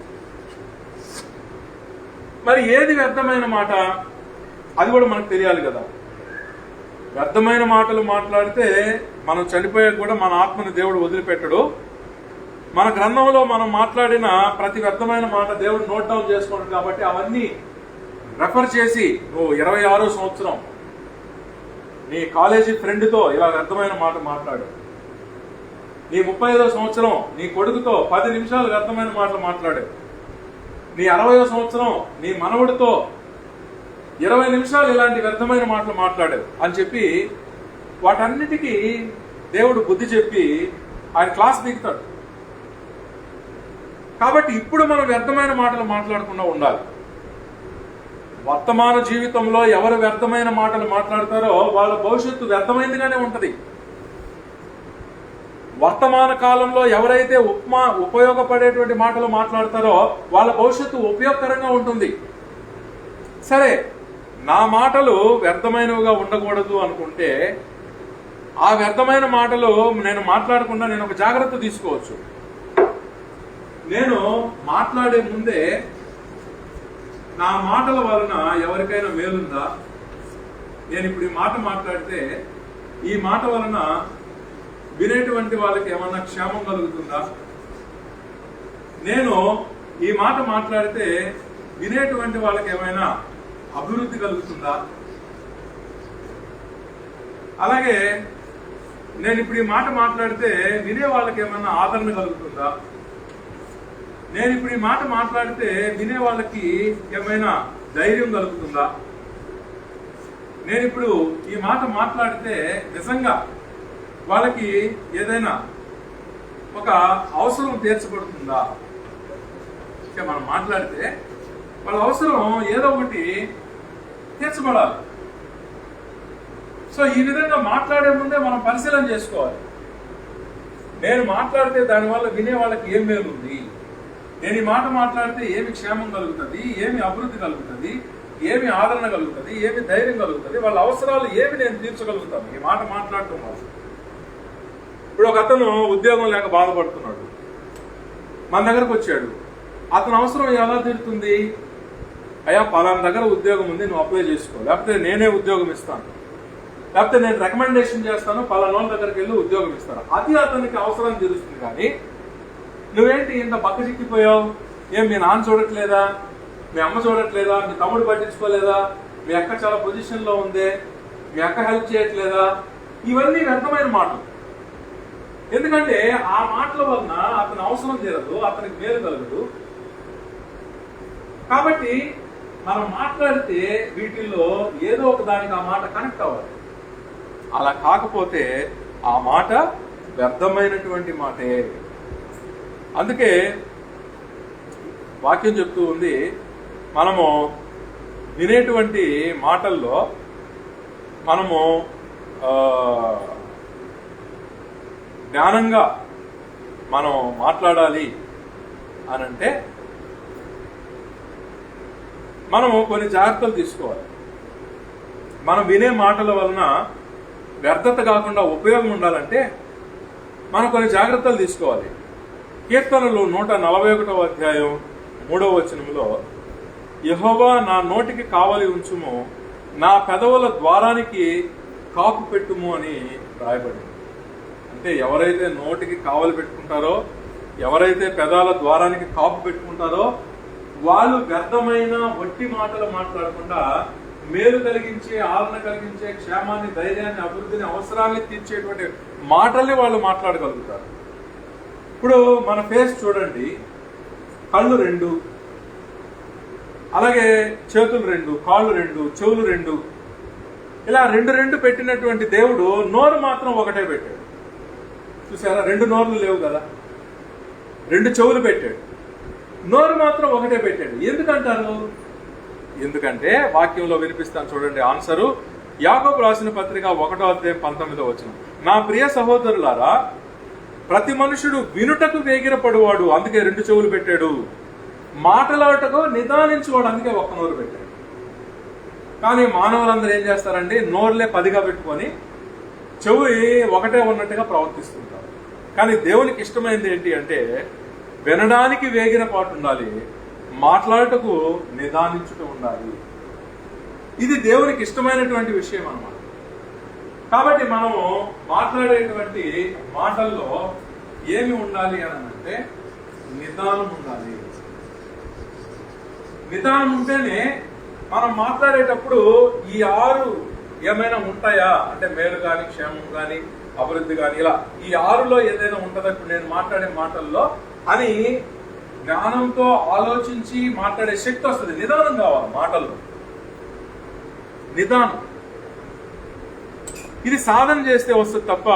మరి ఏది వ్యర్థమైన మాట? అది కూడా మనకు తెలియాలి కదా. వ్యర్థమైన మాటలు మాట్లాడితే మనం చనిపోయాక కూడా మన ఆత్మని దేవుడు వదిలిపెట్టడు. మన గ్రంథంలో మనం మాట్లాడిన ప్రతి వ్యర్థమైన మాట దేవుడు నోట్ డౌన్ చేసుకుంటాడు. కాబట్టి అవన్నీ రెఫర్ చేసి నువ్వు 26వ సంవత్సరం నీ కాలేజీ ఫ్రెండ్తో ఇలా వ్యర్థమైన మాట మాట్లాడు, నీ 35వ సంవత్సరం నీ కొడుకుతో 10 నిమిషాలు వ్యర్థమైన మాటలు మాట్లాడు, నీ 60వ సంవత్సరం నీ మనవుడితో 20 నిమిషాలు ఇలాంటి వ్యర్థమైన మాటలు మాట్లాడాడు అని చెప్పి వాటన్నిటికీ దేవుడు బుద్ధి చెప్పి ఆయన క్లాస్ దిగుతాడు. కాబట్టి ఇప్పుడు మనం వ్యర్థమైన మాటలు మాట్లాడకుండా ఉండాలి. వర్తమాన జీవితంలో ఎవరు వ్యర్థమైన మాటలు మాట్లాడతారో వాళ్ళ భవిష్యత్తు వ్యర్థమైనదిగానే ఉంటది. వర్తమాన కాలంలో ఎవరైతే ఉపయోగపడేటువంటి మాటలు మాట్లాడతారో వాళ్ళ భవిష్యత్తు ఉపయోగకరంగా ఉంటుంది. సరే, నా మాటలు వ్యర్థమైనవిగా ఉండకూడదు అనుకుంటే ఆ వ్యర్థమైన మాటలు నేను మాట్లాడకుండా నేను ఒక జాగ్రత్త తీసుకోవచ్చు. నేను మాట్లాడే ముందే నా మాటల వలన ఎవరికైనా మేలుందా? నేను ఇప్పుడు ఈ మాట మాట్లాడితే ఈ మాట వలన వినేటువంటి వాళ్ళకి ఏమన్నా క్షేమం కలుగుతుందా? నేను ఈ మాట మాట్లాడితే వినేటువంటి వాళ్ళకి ఏమైనా అభివృద్ధి కలుగుతుందా? అలాగే నేను ఇప్పుడు ఈ మాట మాట్లాడితే వినే వాళ్ళకి ఏమైనా ఆదరణ కలుగుతుందా? నేను ఇప్పుడు ఈ మాట మాట్లాడితే వినే వాళ్ళకి ఏమైనా ధైర్యం కలుగుతుందా? నేను ఇప్పుడు ఈ మాట మాట్లాడితే నిజంగా వాళ్ళకి ఏదైనా ఒక అవసరం తీర్చబడుతుందా? మనం మాట్లాడితే వాళ్ళ అవసరం ఏదో ఒకటి తీర్చబడాలి. సో ఈ విధంగా మాట్లాడే ముందే మనం పరిశీలన చేసుకోవాలి. నేను మాట్లాడితే దానివల్ల వినే వాళ్ళకి ఏం మేలు ఉంది, నేను ఈ మాట మాట్లాడితే ఏమి క్షేమం కలుగుతుంది, ఏమి అభివృద్ధి కలుగుతుంది, ఏమి ఆదరణ కలుగుతుంది, ఏమి ధైర్యం కలుగుతుంది, వాళ్ళ అవసరాలు ఏమి నేను తీర్చగలుగుతాను ఈ మాట మాట్లాడటం వల్ల. ఇప్పుడు ఒక అతను ఉద్యోగం లేక బాధపడుతున్నాడు, మన దగ్గరకు వచ్చాడు. అతని అవసరం ఎలా తీరుతుంది? అయ్యా పలానా దగ్గర ఉద్యోగం ఉంది, నువ్వు అప్లై చేసుకో, లేకపోతే నేనే ఉద్యోగం ఇస్తాను, లేకపోతే నేను రికమెండేషన్ చేస్తాను, పలానా వాళ్ళ దగ్గరికి వెళ్ళి ఉద్యోగం ఇస్తాను. అది అతనికి అవసరం తీరుస్తుంది. కానీ నువ్వేంటి ఇంత బక్కచిక్కిపోయావు? ఏం మీ నాన్న చూడట్లేదా, మీ అమ్మ చూడట్లేదా, మీ తమ్ముడు పట్టించుకోలేదా, మీ అక్క చాలా పొజిషన్లో ఉంది, మీ అక్క హెల్ప్ చేయట్లేదా? ఇవన్నీ వ్యర్థమైన మాటలు. ఎందుకంటే ఆ మాటల వలన అతని అవసరం తీరదు, అతనికి మేలు కలగదు. కాబట్టి మనం మాట్లాడితే వీటిల్లో ఏదో ఒక దానికి ఆ మాట కనెక్ట్ అవ్వాలి. అలా కాకపోతే ఆ మాట వ్యర్థమైనటువంటి మాటే. అందుకే వాక్యం చెప్తూ ఉంది, మనము వినేటువంటి మాటల్లో మనము జ్ఞానంగా మనం మాట్లాడాలి అని అంటే మనము కొన్ని జాగ్రత్తలు తీసుకోవాలి. మనం వినే మాటల వలన వ్యర్థత కాకుండా ఉపయోగం ఉండాలంటే మనం కొన్ని జాగ్రత్తలు తీసుకోవాలి. కీర్తనలు 141వ అధ్యాయం 3వ వచనంలో, యెహోవా నా నోటికి కావలి ఉంచుము, నా పెదవుల ద్వారానికి కాపు పెట్టుము అని రాయబడింది. అంటే ఎవరైతే నోటికి కావలి పెట్టుకుంటారో, ఎవరైతే పెదాల ద్వారానికి కాపు పెట్టుకుంటారో వాళ్ళు వ్యర్థమైన వట్టి మాటలు మాట్లాడకుండా మేలు కలిగించే, ఆదరణ కలిగించే, క్షేమాన్ని, ధైర్యాన్ని, అభివృద్ధిని, అవసరాన్ని తీర్చేటువంటి మాటల్ని వాళ్ళు మాట్లాడగలుగుతారు. ఇప్పుడు మన ఫేస్ చూడండి, కళ్ళు 2, అలాగే చేతులు 2, కాళ్ళు 2, చెవులు 2, ఇలా 2 పెట్టినటువంటి దేవుడు నోరు మాత్రం ఒకటే పెట్టాడు. చూసారా, 2 నోర్లు లేవు కదా, 2 చెవులు పెట్టాడు, నోరు మాత్రం ఒకటే పెట్టాడు. ఎందుకంటారు? ఎందుకంటే వాక్యంలో వినిపిస్తాను చూడండి ఆన్సరు. యాకోబు రాసిన పత్రిక 1వ అధ్యాయం 19వ వచనం, నా ప్రియ సహోదరులారా, ప్రతి మనుషుడు వినుటకు వేగిరపడువాడు, అందుకే 2 చెవులు పెట్టాడు. మాటలాటకు నిదానించువాడు, అందుకే 1 నోరు పెట్టాడు. కానీ మానవులందరూ ఏం చేస్తారండి, నోరులే 10గా పెట్టుకొని చెవి ఒకటే ఉన్నట్టుగా ప్రవర్తిస్తుంటారు. కానీ దేవునికి ఇష్టమైనది ఏంటి అంటే వినడానికి వేగిన పాటు ఉండాలి, మాట్లాడటకు నిదానించుతూ ఉండాలి. ఇది దేవునికి ఇష్టమైనటువంటి విషయం అన్నమాట. కాబట్టి మనము మాట్లాడేటువంటి మాటల్లో ఏమి ఉండాలి అని అంటే నిదానం ఉండాలి. నిదానం ఉంటేనే మనం మాట్లాడేటప్పుడు ఈ 6 ఏమైనా ఉంటాయా అంటే మేలు కానీ, క్షేమం కానీ, అభివృద్ధి కానీ, ఇలా ఈ 6లో ఏదైనా ఉంటుందా ఇప్పుడు నేను మాట్లాడే మాటల్లో అని జ్ఞానంతో ఆలోచించి మాట్లాడే శక్తి వస్తుంది. నిదానం కావాలి మాటల్లో, నిదానం. ఇది సాధన చేస్తే వస్తుంది తప్ప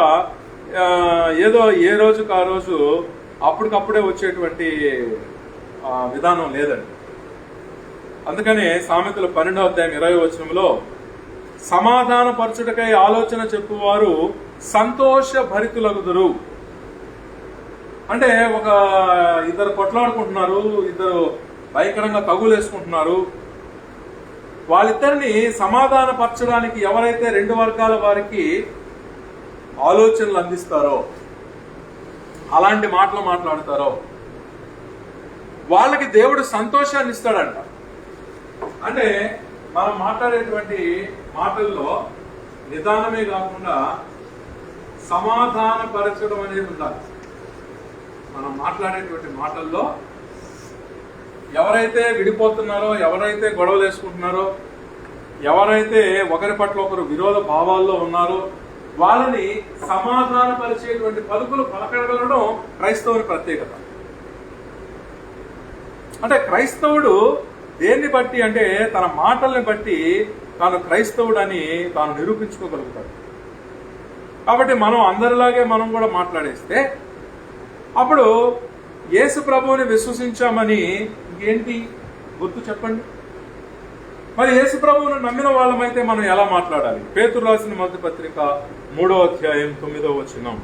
ఏదో ఏ రోజుకు ఆ రోజు అప్పటికప్పుడే వచ్చేటువంటి విధానం లేదండి. అందుకనే సామెతలు 12వ అధ్యాయం 20వ వచనంలో, సమాధాన పరచుటకై ఆలోచన చెప్పువారు సంతోష భరితులగుదురు. అంటే ఒక ఇద్దరు కొట్లాడుకుంటున్నారు, ఇద్దరు భయంకరంగా తగులేసుకుంటున్నారు, వాళ్ళిద్దరిని సమాధాన పరచడానికి ఎవరైతే 2 వర్గాల వారికి ఆలోచనలు అందిస్తారో, అలాంటి మాటలు మాట్లాడతారో వాళ్ళకి దేవుడు సంతోషాన్ని ఇస్తాడంట. అంటే మనం మాట్లాడేటువంటి మాటల్లో నిదానమే కాకుండా సమాధాన పరచడం అనేది ఉండాలి. మనం మాట్లాడేటువంటి మాటల్లో ఎవరైతే విడిపోతున్నారో, ఎవరైతే గొడవలు వేసుకుంటున్నారో, ఎవరైతే ఒకరి పట్ల ఒకరు విరోధ భావాల్లో ఉన్నారో వాళ్ళని సమాధాన పరిచేటువంటి పలుకులు పలకగలడం క్రైస్తవుని ప్రత్యేకత. అంటే క్రైస్తవుడు దేన్ని బట్టి అంటే తన మాటల్ని బట్టి తాను క్రైస్తవుడు అని తాను నిరూపించుకోగలుగుతాడు. కాబట్టి మనం అందరిలాగే మనం కూడా మాట్లాడేస్తే అప్పుడు యేసు ప్రభువుని విశ్వసించామని ఇంకేంటి గుర్తు చెప్పండి. మరి యేసు ప్రభువును నమ్మిన వాళ్ళమైతే మనం ఎలా మాట్లాడాలి? పేతురు రాసిన మొదటి పత్రిక 3వ అధ్యాయం 9వ వచనం,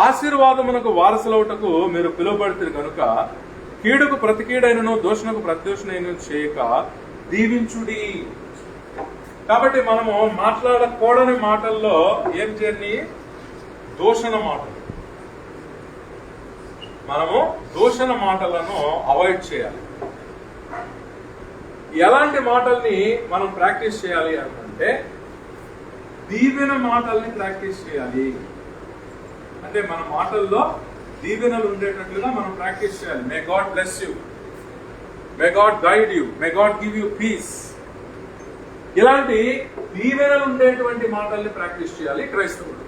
ఆశీర్వాదమునకు వారసులవుటకు మీరు పిలువబడితే కనుక కీడుకు ప్రతి కీడైనను దోషణకు ప్రతిదోషణైనను చేయక దీవించుడి. కాబట్టి మనము మాట్లాడకూడని మాటల్లో ఏం చేయాలి? దూషణ మాటలు. మనము దూషణ మాటలను అవాయిడ్ చేయాలి. ఎలాంటి మాటల్ని మనం ప్రాక్టీస్ చేయాలి అంటే దీవెన మాటల్ని ప్రాక్టీస్ చేయాలి. అంటే మన మాటల్లో దీవెనలు ఉండేటట్లుగా మనం ప్రాక్టీస్ చేయాలి. May God bless you, may God guide you, may God give you peace. ఇలాంటి దీవెనలు ఉండేటువంటి మాటల్ని ప్రాక్టీస్ చేయాలి క్రైస్తవుడు.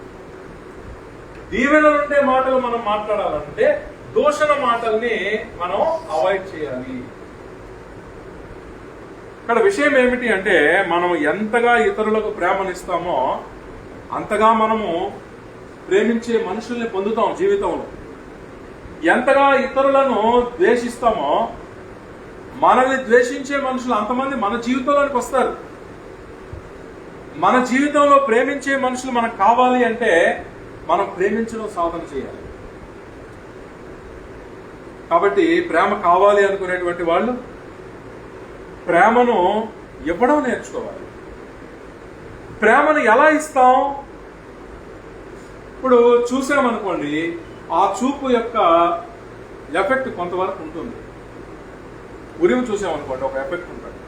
దీవెనలు ఉండే మాటలు మనం మాట్లాడాలంటే దూషణ మాటల్ని మనం అవాయిడ్ చేయాలి. ఇక్కడ విషయం ఏమిటి అంటే మనం ఎంతగా ఇతరులకు ప్రేమనిస్తామో అంతగా మనము ప్రేమించే మనుషుల్ని పొందుతాం జీవితంలో. ఎంతగా ఇతరులను ద్వేషిస్తామో మనల్ని ద్వేషించే మనుషులు అంతమంది మన జీవితంలోనికి వస్తారు. మన జీవితంలో ప్రేమించే మనుషులు మనకు కావాలి అంటే మనం ప్రేమించడం సాధన చేయాలి. కాబట్టి ప్రేమ కావాలి అనుకునేటువంటి వాళ్ళు ప్రేమను ఇవ్వడం నేర్చుకోవాలి. ప్రేమను ఎలా ఇస్తాం? ఇప్పుడు చూసామనుకోండి, ఆ చూపు యొక్క ఎఫెక్ట్ కొంతవరకు ఉంటుంది. ఉరిమి చూసామనుకోండి, ఒక ఎఫెక్ట్ ఉంటుంది.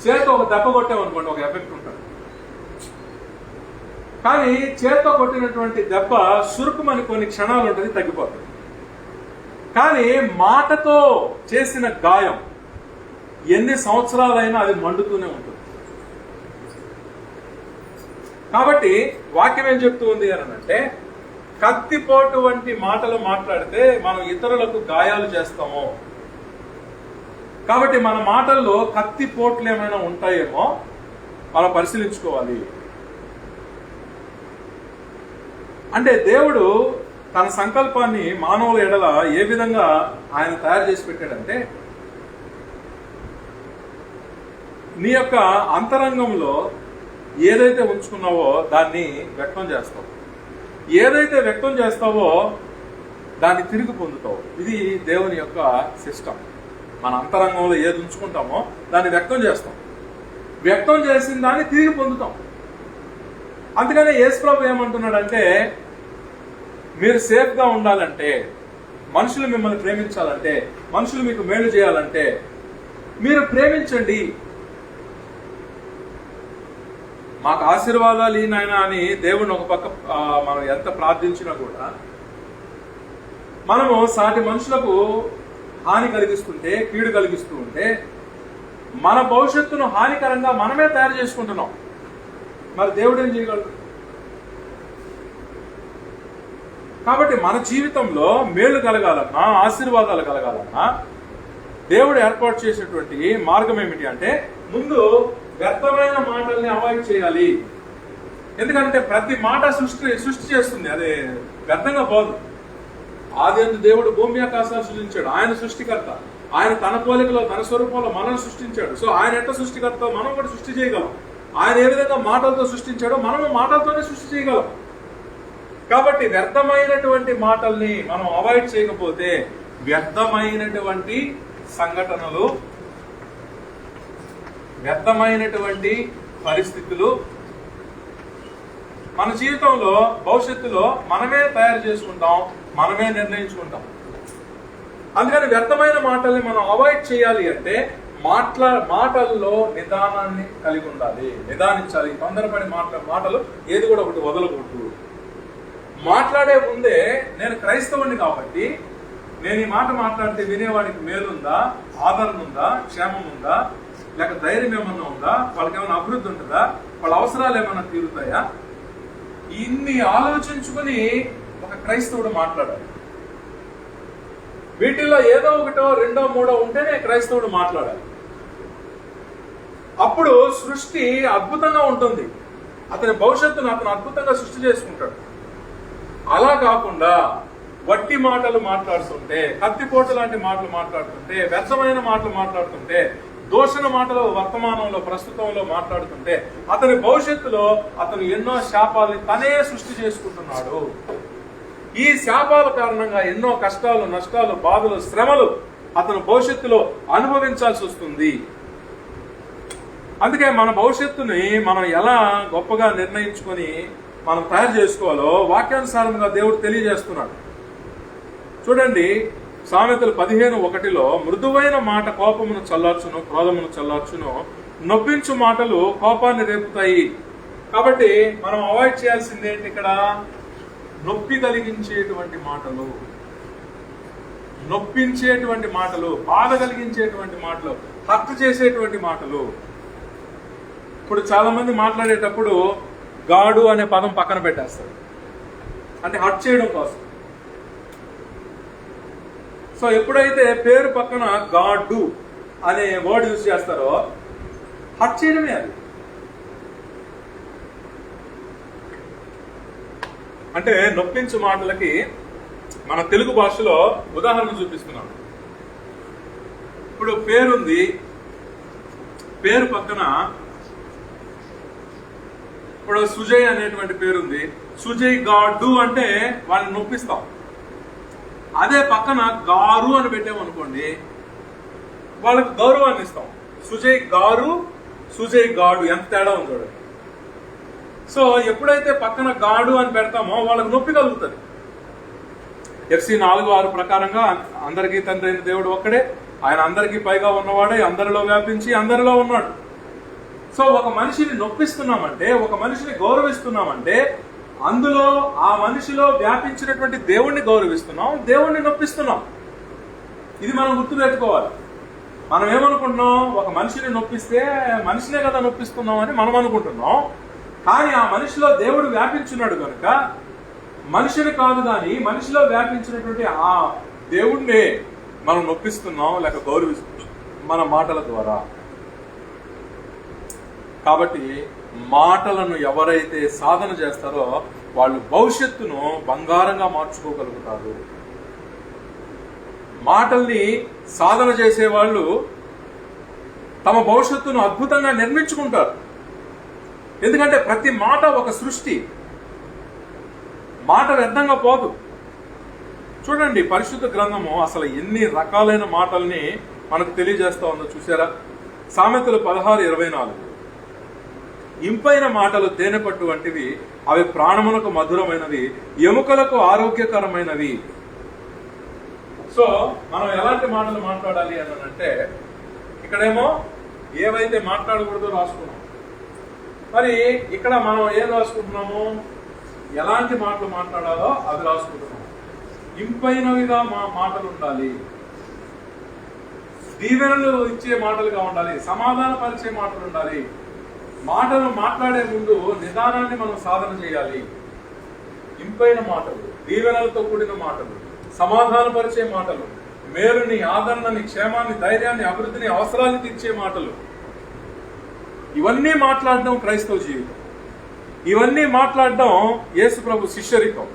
చేతితో ఒక దెబ్బ కొట్టామనుకోండి, ఒక ఎఫెక్ట్ ఉంటుంది. కానీ చేతితో కొట్టినటువంటి దెబ్బ సురుకుమని కొన్ని క్షణాలు ఉంటుంది, తగ్గిపోతుంది. కానీ మాటతో చేసిన గాయం ఎన్ని సంవత్సరాలైనా అది మండుతూనే ఉంటుంది. కాబట్టి వాక్యం ఏం చెప్తూ ఉంది అని అంటే, కత్తిపోటు వంటి మాటలు మాట్లాడితే మనం ఇతరులకు గాయాలు చేస్తాము. కాబట్టి మన మాటల్లో కత్తిపోట్లు ఏమైనా ఉంటాయేమో మనం పరిశీలించుకోవాలి. అంటే దేవుడు తన సంకల్పాన్ని మానవుల ఎడల ఏ విధంగా ఆయన తయారు చేసి పెట్టాడంటే, నీ యొక్క అంతరంగంలో ఏదైతే ఉంచుకున్నావో దాన్ని వ్యక్తం చేస్తావు. ఏదైతే వ్యక్తం చేస్తావో దాన్ని తిరిగి పొందుతావు. ఇది దేవుని యొక్క సిస్టమ్. మన అంతరంగంలో ఏది ఉంచుకుంటామో దాన్ని వ్యక్తం చేస్తాం. వ్యక్తం చేసిన దాన్ని తిరిగి పొందుతాం. అందుకనే యేసుప్రభు ఏమంటున్నాడంటే, మీరు సేఫ్గా ఉండాలంటే, మనుషులు మిమ్మల్ని ప్రేమించాలంటే, మనుషులు మీకు మేలు చేయాలంటే మీరు ప్రేమించండి. మాకు ఆశీర్వాదాలు ఈ నాయన అని దేవుని ఒక పక్క మనం ఎంత ప్రార్థించినా కూడా మనము సాటి మనుషులకు హాని కలిగిస్తుంటే, కీడు కలిగిస్తూ ఉంటే మన భవిష్యత్తును హానికరంగా మనమే తయారు చేసుకుంటున్నాం. మరి దేవుడు ఏం చేయగలడు? కాబట్టి మన జీవితంలో మేలు కలగాలన్నా, ఆశీర్వాదాలు కలగాలన్నా దేవుడు ఏర్పాటు చేసేటువంటి మార్గం ఏమిటి అంటే, ముందు వ్యర్థమైన మాటల్ని అవాయిడ్ చేయాలి. ఎందుకంటే ప్రతి మాట సృష్టి చేస్తుంది, అదే వ్యర్థంగా పోదు. ఆదియందు దేవుడు భూమి ఆకాశాలు సృష్టించాడు. ఆయన సృష్టికర్త. ఆయన తన పోలికలో తన స్వరూపంలో మనల్ని సృష్టించాడు. సో ఆయన ఎట్లా సృష్టికర్త, మనం కూడా సృష్టి చేయగలం. ఆయన ఏ విధంగా మాటలతో సృష్టించాడో మనము మాటలతోనే సృష్టి చేయగలం. కాబట్టి వ్యర్థమైనటువంటి మాటల్ని మనం అవాయిడ్ చేయకపోతే వ్యర్థమైనటువంటి సంఘటనలు, వ్యర్థమైనటువంటి పరిస్థితులు మన జీవితంలో భవిష్యత్తులో మనమే తయారు చేసుకుంటాం, మనమే నిర్ణయించుకుంటాం. అందుకని వ్యర్థమైన మాటల్ని మనం అవాయిడ్ చేయాలి అంటే మాటల్లో నిదానాన్ని కలిగి ఉండాలి, నిదానించాలి. తొందరపడి మాటలు ఏది కూడా ఒకటి వదలకూడదు. మాట్లాడే ముందే నేను క్రైస్తవుని కాబట్టి నేను ఈ మాట మాట్లాడితే వినేవాడికి మేలుందా, ఆదరణ ఉందా, క్షేమం ఉందా, లేక ధైర్యం ఏమన్నా ఉందా, వాళ్ళకి ఏమైనా అభివృద్ధి ఉంటుందా, వాళ్ళ అవసరాలు ఏమైనా తీరుతాయా, ఇన్ని ఆలోచించుకుని ఒక క్రైస్తవుడు మాట్లాడాలి. వీటిల్లో ఏదో ఒకటో రెండో మూడో ఉంటేనే క్రైస్తవుడు మాట్లాడాలి. అప్పుడు సృష్టి అద్భుతంగా ఉంటుంది. అతని భవిష్యత్తును అతను అద్భుతంగా సృష్టి చేసుకుంటాడు. అలా కాకుండా వట్టి మాటలు మాట్లాడుతుంటే, కత్తిపోటు లాంటి మాటలు మాట్లాడుతుంటే, వ్యర్థమైన మాటలు మాట్లాడుతుంటే, దోషణ మాటలు వర్తమానంలో ప్రస్తుతంలో మాట్లాడుతుంటే అతని భవిష్యత్తులో అతను ఎన్నో శాపాలని తనే సృష్టి చేసుకుంటున్నాడు. ఈ శాపాల కారణంగా ఎన్నో కష్టాలు, నష్టాలు, బాధలు, శ్రమలు అతను భవిష్యత్తులో అనుభవించాల్సి వస్తుంది. అందుకే మన భవిష్యత్తుని మనం ఎలా గొప్పగా నిర్ణయించుకొని మనం తయారు చేసుకోవాలో వాక్యానుసారంగా దేవుడు తెలియజేస్తున్నాడు. చూడండి, సామెతలు 15:1 మృదువైన మాట కోపమును చల్లార్చును, క్రోధమును చల్లార్చును, నొప్పించు మాటలు కోపాన్ని రేపుతాయి. కాబట్టి మనం అవాయిడ్ చేయాల్సింది ఏంటి? ఇక్కడ నొప్పి కలిగించేటువంటి మాటలు, నొప్పించేటువంటి మాటలు, బాధ కలిగించేటువంటి మాటలు, హత్య చేసేటువంటి మాటలు. ఇప్పుడు చాలా మంది మాట్లాడేటప్పుడు గాడు అనే పదం పక్కన పెట్టేస్తారు, అంటే హట్ చేయడం కోసం. సో ఎప్పుడైతే పేరు పక్కన గాడు అనే వర్డ్ యూజ్ చేస్తారో హట్ చేయడమే అది. అంటే నొప్పించు మాటలకి మన తెలుగు భాషలో ఉదాహరణ చూపిస్తున్నాను. ఇప్పుడు పేరుంది, పేరు పక్కన ఇప్పుడు సుజయ్ అనేటువంటి పేరుంది. సుజయ్ గాడు అంటే వాళ్ళని నొప్పిస్తాం. అదే పక్కన గారు అని పెట్టామనుకోండి, వాళ్ళకి గౌరవాన్ని ఇస్తాం. సుజయ్ గారు, సుజయ్ గాడు, ఎంత తేడా ఉంది చూడండి. సో ఎప్పుడైతే పక్కన గాడు అని పెడతామో వాళ్ళకి నొప్పి కలుగుతుంది. FC 4:6 ప్రకారంగా అందరికీ తండ్రి అయిన దేవుడు ఒక్కడే, ఆయన అందరికీ పైగా ఉన్నవాడే, అందరిలో వ్యాపించి అందరిలో ఉన్నాడు. సో ఒక మనిషిని నొప్పిస్తున్నామంటే, ఒక మనిషిని గౌరవిస్తున్నామంటే అందులో ఆ మనిషిలో వ్యాపించినటువంటి దేవుణ్ణి గౌరవిస్తున్నాం, దేవుణ్ణి నొప్పిస్తున్నాం. ఇది మనం గుర్తుపెట్టుకోవాలి. మనం ఏమనుకుంటున్నాం, ఒక మనిషిని నొప్పిస్తే మనిషినే కదా నొప్పిస్తున్నాం అని మనం అనుకుంటున్నాం. కానీ ఆ మనిషిలో దేవుడు వ్యాపించున్నాడు కనుక మనిషిని కాదు, కానీ మనిషిలో వ్యాపించినటువంటి ఆ దేవుణ్ణే మనం నొప్పిస్తున్నాం లేక గౌరవిస్తున్నాం మన మాటల ద్వారా. కాబట్టి మాటలను ఎవరైతే సాధన చేస్తారో వాళ్ళు భవిష్యత్తును బంగారంగా మార్చుకోగలుగుతారు. మాటల్ని సాధన చేసే వాళ్ళు తమ భవిష్యత్తును అద్భుతంగా నిర్మించుకుంటారు. ఎందుకంటే ప్రతి మాట ఒక సృష్టి, మాట వ్యర్థంగా పోదు. చూడండి, పరిశుద్ధ గ్రంథము అసలు ఎన్ని రకాలైన మాటల్ని మనకు తెలియజేస్తా ఉందో చూసారా. సామెతలు 16:24, ఇంపైన మాటలు తేనెపట్టు వంటివి, అవి ప్రాణమునకు మధురమైనవి, ఎముకలకు ఆరోగ్యకరమైనవి. సో మనం ఎలాంటి మాటలు మాట్లాడాలి అని అంటే, ఇక్కడేమో ఏవైతే మాట్లాడకూడదో రాసుకున్నాం. మరి ఇక్కడ మనం ఏం రాసుకుంటున్నాము, ఎలాంటి మాటలు మాట్లాడాలో అవి రాసుకుంటున్నాం. ఇంపైనవిగా మాటలు ఉండాలి, దీవెనలు ఇచ్చే మాటలుగా ఉండాలి, సమాధాన పరిచే మాటలు ఉండాలి. మాటలు మాట్లాడే ముందు నిదానాన్ని మనం సాధన చేయాలి. ఇంపైన మాటలు, దీవెనలతో కూడిన మాటలు, సమాధానపరిచే మాటలు, మేలుని, ఆదరణని, క్షేమాన్ని, ధైర్యాన్ని, అభివృద్ధిని, అవసరాన్ని తీర్చే మాటలు. ఇవన్నీ మాట్లాడడం క్రైస్తవ జీవితం. ఇవన్నీ మాట్లాడడం యేసుప్రభు శిష్యరికం.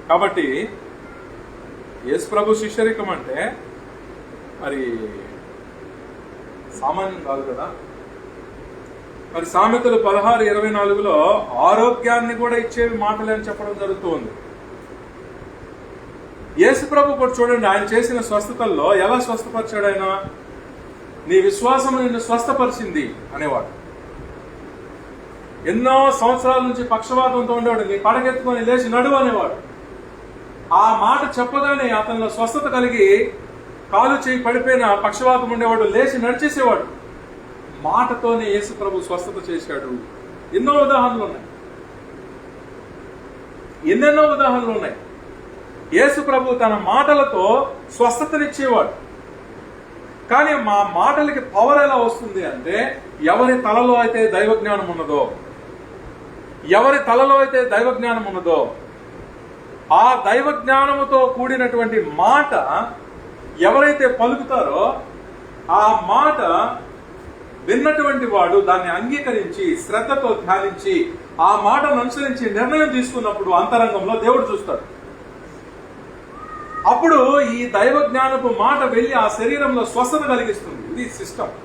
కాబట్టి యేసుప్రభు శిష్యరికం అంటే మరి సామాన్యం కాదు కదా. మరి సామెతలు 16:24లో ఆరోగ్యాన్ని కూడా ఇచ్చేవి మాటలే అని చెప్పడం జరుగుతుంది. యేసుప్రభు కూడా చూడండి, ఆయన చేసిన స్వస్థతల్లో ఎలా స్వస్థపరిచాడు ఆయన. నీ విశ్వాసం నిన్ను స్వస్థపరిచింది అనేవాడు. ఎన్నో సంవత్సరాల నుంచి పక్షవాతంతో ఉండేవాడు, నీ పడగెత్తుకొని లేచి నడువు అనేవాడు. ఆ మాట చెప్పగానే అతనిలో స్వస్థత కలిగి కాలు చేయి పడిపోయిన పక్షవాతం ఉండేవాడు లేచి నడిచేసేవాడు. మాటతోనే యేసు ప్రభు స్వస్థత చేశాడు. ఎన్నో ఉదాహరణలు ఉన్నాయి, ఎన్నెన్నో ఉదాహరణలు ఉన్నాయి. యేసు ప్రభు తన మాటలతో స్వస్థతనిచ్చేవాడు. కానీ మా మాటలకి పవర్ ఎలా వస్తుంది అంటే, ఎవరి తలలో అయితే దైవ జ్ఞానం ఉన్నదో, ఎవరి తలలో అయితే దైవ జ్ఞానం ఉన్నదో, ఆ దైవ జ్ఞానముతో కూడినటువంటి మాట ఎవరైతే పలుకుతారో, ఆ మాట విన్నటువంటి వాడు దాన్ని అంగీకరించి శ్రద్ధతో ధ్యానించి ఆ మాటను అనుసరించి నిర్ణయం తీసుకున్నప్పుడు అంతరంగంలో దేవుడు చూస్తాడు. అప్పుడు ఈ దైవ జ్ఞానపు మాట వెళ్ళి ఆ శరీరంలో స్వస్థత కలిగిస్తుంది. ఇది సిస్టమ్.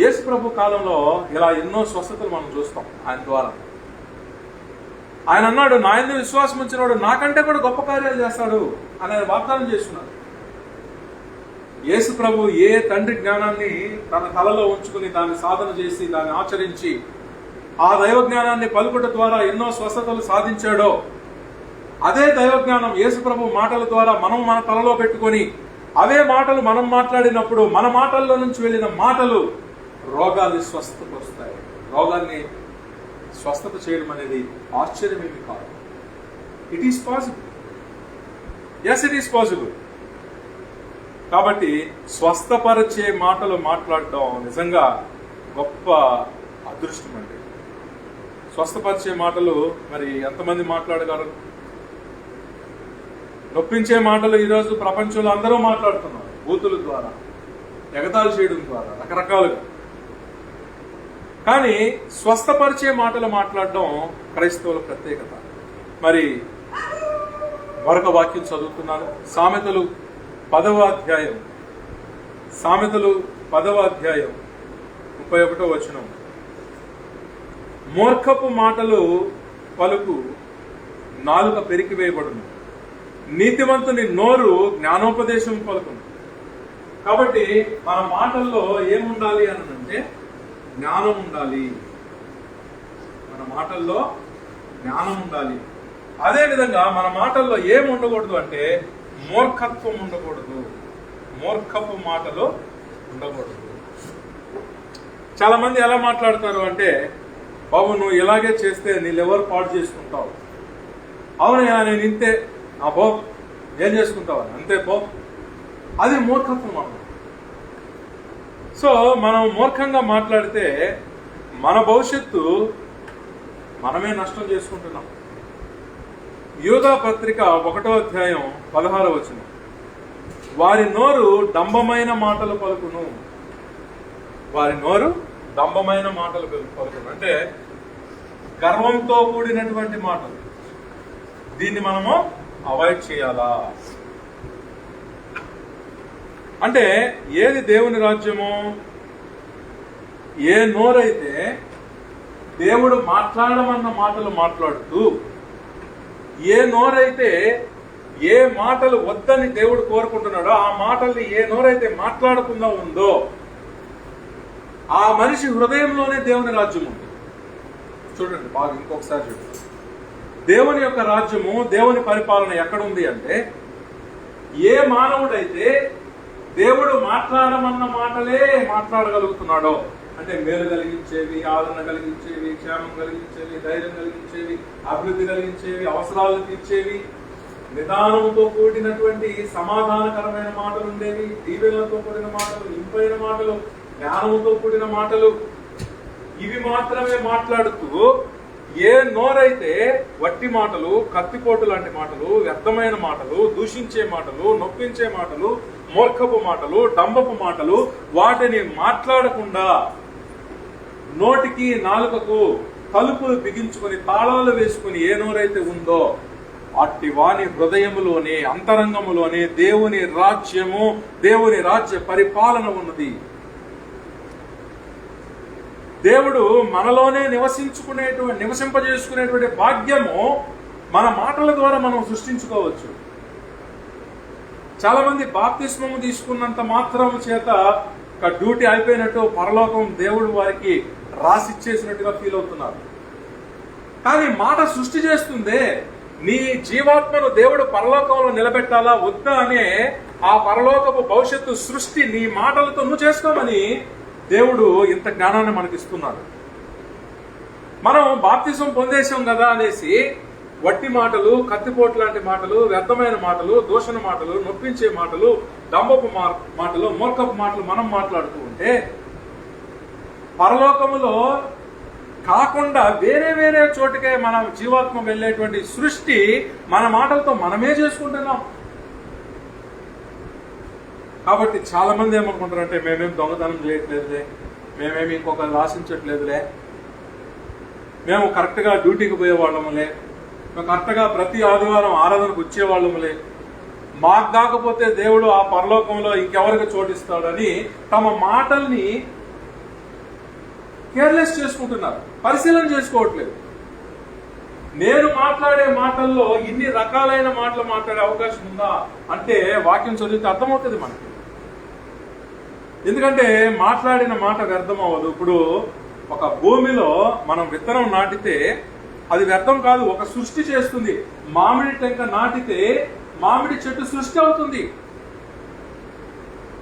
యేసు ప్రభు కాలంలో ఇలా ఎన్నో స్వస్థతలు మనం చూస్తాం ఆయన ద్వారా. ఆయన అన్నాడు, నా యందు విశ్వాసం ఉంచినవాడు నాకంటే కూడా గొప్ప కార్యాలు చేస్తాడు అనే వాగ్దానం చేస్తున్నాడు. యేసు ప్రభు ఏ తండ్రి జ్ఞానాన్ని తన తలలో ఉంచుకుని దాన్ని సాధన చేసి దాన్ని ఆచరించి ఆ దైవ జ్ఞానాన్ని పలుకుట ద్వారా ఎన్నో స్వస్థతలు సాధించాడో, అదే దైవ జ్ఞానం యేసు ప్రభు మాటల ద్వారా మనం మన తలలో పెట్టుకొని అవే మాటలు మనం మాట్లాడినప్పుడు మన మాటల్లో నుంచి వెళ్ళిన మాటలు రోగాన్ని స్వస్థపరుస్తాయి. రోగాన్ని స్వస్థత చేయడం అనేది ఆశ్చర్యమేమి కాదు. It is possible. Yes, it is possible. కాబట్టి స్వస్థపరిచే మాటలు మాట్లాడటం నిజంగా గొప్ప అదృష్టం అండి. స్వస్థపరిచే మాటలు మరి ఎంతమంది మాట్లాడగలరు? నొప్పించే మాటలు ఈరోజు ప్రపంచంలో అందరూ మాట్లాడుతున్నారు, బూతుల ద్వారా, ఎగతాళి చేయడం ద్వారా, రకరకాలుగా. కానీ స్వస్థపరిచే మాటలు మాట్లాడడం క్రైస్తవుల ప్రత్యేకత. మరి మరొక వాక్యం చదువుతున్నాను. సామెతలు 10వ అధ్యాయం, సామెతలు 10వ అధ్యాయం 31వ వచనం. మూర్ఖపు మాటలు పలుకు నాలుక పెరికివేయబడును, నీతిమంతుని నోరు జ్ఞానోపదేశం పలుకును. కాబట్టి మన మాటల్లో ఏముండాలి అని అంటే జ్ఞానం ఉండాలి. మన మాటల్లో జ్ఞానం ఉండాలి. అదేవిధంగా మన మాటల్లో ఏం ఉండకూడదు అంటే మూర్ఖత్వం ఉండకూడదు, మూర్ఖపు మాటలు ఉండకూడదు. చాలా మంది ఎలా మాట్లాడతారు అంటే, బాబు నువ్వు ఇలాగే చేస్తే నీ లెవర్ పాడు చేసుకుంటావు. అవునయ్యా నేను ఇంతే, పో ఏం చేసుకుంటావు అంతే పో. అది మూర్ఖత్వం అన్నమాట. సో మనం మూర్ఖంగా మాట్లాడితే మన భవిష్యత్తు మనమే నష్టం చేసుకుంటున్నాం. యూదా పత్రిక 1వ అధ్యాయం 16వ వచనం. వారి నోరు డంబమైన మాటలు పలుకును. వారి నోరు డంబమైన మాటలు పలుకును అంటే గర్వంతో కూడినటువంటి మాటలు. దీన్ని మనము అవాయిడ్ చేయాలా? అంటే ఏది దేవుని రాజ్యము? ఏ నోరైతే దేవుడు మాట్లాడమన్న మాటలు మాట్లాడుతూ, ఏ నోరైతే ఏ మాటలు వద్దని దేవుడు కోరుకుంటున్నాడో ఆ మాటల్ని ఏ నోరైతే మాట్లాడకుండా ఉందో ఆ మనిషి హృదయంలోనే దేవుని రాజ్యం ఉంది. చూడండి బాగా, ఇంకొకసారి చూడండి. దేవుని యొక్క రాజ్యము, దేవుని పరిపాలన ఎక్కడుంది అంటే, ఏ మానవుడైతే దేవుడు మాట్లాడమన్న మాటలే మాట్లాడగలుగుతున్నాడో, అంటే మేలు కలిగించేవి, ఆదరణ కలిగించేవి, క్షేమం కలిగించేవి, ధైర్యం కలిగించేవి, అభివృద్ధి కలిగించేవి, అవసరాలు తీర్చేవి, నిదానంతో కూడినటువంటి సమాధానకరమైన మాటలు ఉండేవి, దీవెనలతో కూడిన మాటలు, ఇంపైన మాటలు, జ్ఞానంతో కూడిన మాటలు, ఇవి మాత్రమే మాట్లాడుతూ ఏ నోరైతే వట్టి మాటలు, కత్తిపోటు లాంటి మాటలు, వ్యర్థమైన మాటలు, దూషించే మాటలు, నొప్పించే మాటలు, మూర్ఖపు మాటలు, డంబపు మాటలు, వాటిని మాట్లాడకుండా నోటికి నాలుకకు తలుపులు బిగించుకొని తాళాలు వేసుకుని ఏ నోరైతే ఉందో అట్టి వాని హృదయములోనే, అంతరంగములోనే దేవుని రాజ్యము, దేవుని రాజ్య పరిపాలన ఉన్నది. దేవుడు మనలోనే నివసింపజేసుకునేటువంటి భాగ్యము మన మాటల ద్వారా మనం సృష్టించుకోవచ్చు. చాలా మంది బాప్తిస్మము తీసుకున్నంత మాత్రం చేత డ్యూటీ అయిపోయినట్టు, పరలోకం దేవుడు వారికి రాసిచ్చేసినట్టుగా ఫీల్ అవుతున్నారు. కానీ మాట సృష్టి చేస్తుందే. నీ జీవాత్మను దేవుడు పరలోకంలో నిలబెట్టాలా వద్దా అనే ఆ పరలోకపు భవిష్యత్తు సృష్టి నీ మాటలతో నువ్వు చేసుకోమని దేవుడు ఇంత జ్ఞానాన్ని మనకి ఇస్తున్నాడు. మనం బాప్తిజం పొందేశాం కదా అనేసి వట్టి మాటలు, కత్తిపోటు లాంటి మాటలు, వ్యర్థమైన మాటలు, దూషణ మాటలు, నొప్పించే మాటలు, డంబపు మాటలు, మూర్ఖపు మాటలు మనం మాట్లాడుతూ ఉంటే పరలోకములో కాకుండా వేరే వేరే చోటుకే మన జీవాత్మ వెళ్ళేటువంటి సృష్టి మన మాటలతో మనమే చేసుకుంటున్నాం. కాబట్టి చాలా మంది ఏమనుకుంటారంటే, మేమేం దొంగతనం చేయట్లేదులే, మేమేమి ఇంకొకరు ఆశించట్లేదులే, మేము కరెక్ట్గా డ్యూటీకి పోయేవాళ్ళములే, మేము కరెక్ట్గా ప్రతి ఆదివారం ఆరాధనకు వచ్చేవాళ్ళములే, మాకు కాకపోతే దేవుడు ఆ పరలోకంలో ఇంకెవరికి చోటిస్తాడని తమ మాటల్ని కేర్లెస్ చేసుకుంటున్నారు, పరిశీలన చేసుకోవట్లేదు. నేను మాట్లాడే మాటల్లో ఇన్ని రకాలైన మాటలు మాట్లాడే అవకాశం ఉందా అంటే వాక్యం చదివితే అర్థమవుతుంది మనకి. ఎందుకంటే మాట్లాడిన మాట వ్యర్థం అవ్వదు. ఇప్పుడు ఒక భూమిలో మనం విత్తనం నాటితే అది వ్యర్థం కాదు, ఒక సృష్టి చేస్తుంది. మామిడి టెంక నాటితే మామిడి చెట్టు సృష్టి అవుతుంది.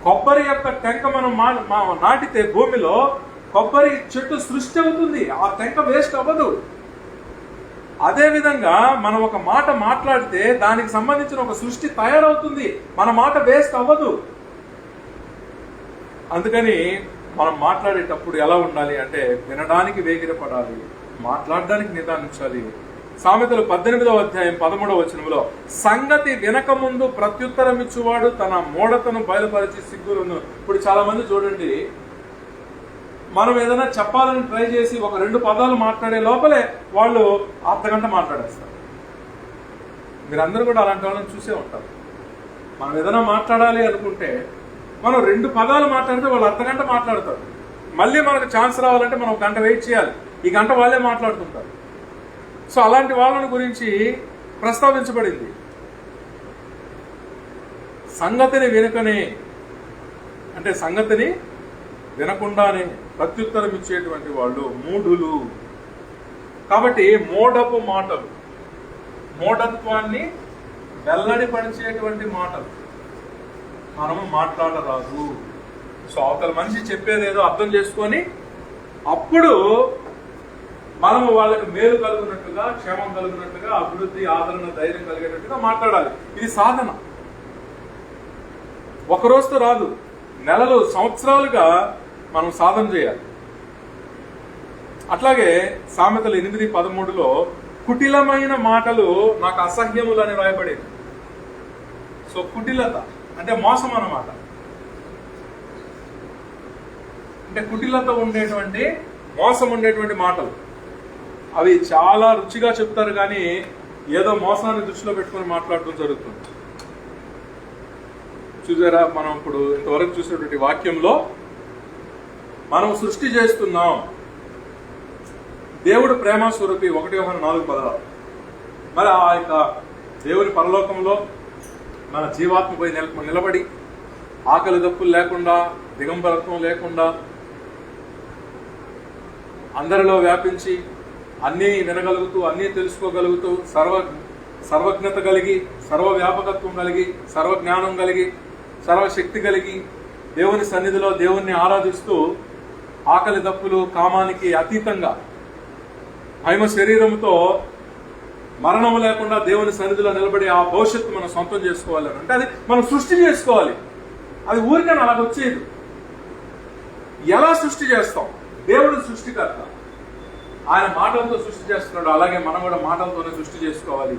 కొబ్బరి యొక్క టెంక మనం నాటితే భూమిలో కొబ్బరి చెట్టు సృష్టి అవుతుంది, ఆ టెంక వేస్ట్ అవ్వదు. అదే విధంగా మనం ఒక మాట మాట్లాడితే దానికి సంబంధించిన ఒక సృష్టి తయారవుతుంది, మన మాట వేస్ట్ అవ్వదు. అందుకని మనం మాట్లాడేటప్పుడు ఎలా ఉండాలి అంటే వినడానికి వేగిరపడాలి, మాట్లాడడానికి నిదానించాలి. సామెతలు 18వ అధ్యాయం 13వ వచనంలో, సంగతి వినక ముందు ప్రత్యుత్తరం ఇచ్చువాడు తన మూఢతను బయలుపరిచి సిగ్గులను. ఇప్పుడు చాలా మంది చూడండి, మనం ఏదైనా చెప్పాలని ట్రై చేసి ఒక 2 పదాలు మాట్లాడే లోపలే వాళ్ళు అర్ధగంట మాట్లాడేస్తారు. మీరందరూ కూడా అలాంటి వాళ్ళని చూసే ఉంటారు. మనం ఏదైనా మాట్లాడాలి అనుకుంటే మనం 2 పదాలు మాట్లాడితే వాళ్ళు అర్ధగంట మాట్లాడతారు. మళ్ళీ మనకు ఛాన్స్ రావాలంటే మనం 1 గంట వెయిట్ చేయాలి. ఈ గంట వాళ్ళే మాట్లాడుతుంటారు. సో అలాంటి వాళ్ళని గురించి ప్రస్తావించబడింది. సంగతిని వినకనే, అంటే సంగతిని వినకుండానే ప్రత్యుత్తరం ఇచ్చేటువంటి వాళ్ళు మూఢులు. కాబట్టి మోడపు మాటలు, మోఢత్వాన్ని వెల్లడిపరిచేటువంటి మాటలు మనము మాట్లాడరాదు. సో అవతల మనిషి చెప్పేదేదో అర్థం చేసుకొని అప్పుడు మనము వాళ్ళకి మేలు కలుగునట్టుగా, క్షేమం కలుగునట్టుగా, అభివృద్ధి, ఆదరణ, ధైర్యం కలిగేటట్టుగా మాట్లాడాలి. ఇది సాధన. ఒక రోజుతో రాదు, నెలలు, సంవత్సరాలుగా మనం సాధన చేయాలి. అట్లాగే సామెతలు 8:13లో కుటిలమైన మాటలు నాకు అసహ్యములు అని రాయబడేది. సో కుటిలత అంటే మోసం అన్నమాట. అంటే కుటిలత ఉండేటువంటి, మోసం ఉండేటువంటి మాటలు అవి చాలా రుచిగా చెప్తారు, కానీ ఏదో మోసాన్ని దృష్టిలో పెట్టుకుని మాట్లాడటం జరుగుతుంది. చూసారా, మనం ఇప్పుడు ఇంతవరకు చూసినటువంటి వాక్యంలో మనం సృష్టి చేస్తున్నాం. దేవుడు ప్రేమ స్వరూపి 1 యోహాను 4:16. మరి ఆ యొక్క దేవుని పరలోకంలో మన జీవాత్మపై నిలబడి ఆకలి దప్పులు లేకుండా, దిగంబరత్వం లేకుండా, అందరిలో వ్యాపించి అన్నీ వినగలుగుతూ, అన్నీ తెలుసుకోగలుగుతూ, సర్వజ్ఞత కలిగి, సర్వవ్యాపకత్వం కలిగి, సర్వజ్ఞానం కలిగి, సర్వశక్తి కలిగి దేవుని సన్నిధిలో దేవుణ్ణి ఆరాధిస్తూ ఆకలి దప్పులు, కామానికి అతీతంగా మహిమ శరీరంతో మరణం లేకుండా దేవుని సన్నిధిలో నిలబడి ఆ భవిష్యత్తు మనం సొంతం చేసుకోవాలి అంటే అది మనం సృష్టి చేసుకోవాలి. అది ఊరికే అలాగొచ్చేది. ఎలా సృష్టి చేస్తాం? దేవుడు సృష్టికర్త, ఆయన మాటలతో సృష్టి చేస్తున్నాడు. అలాగే మనం కూడా మాటలతోనే సృష్టి చేసుకోవాలి.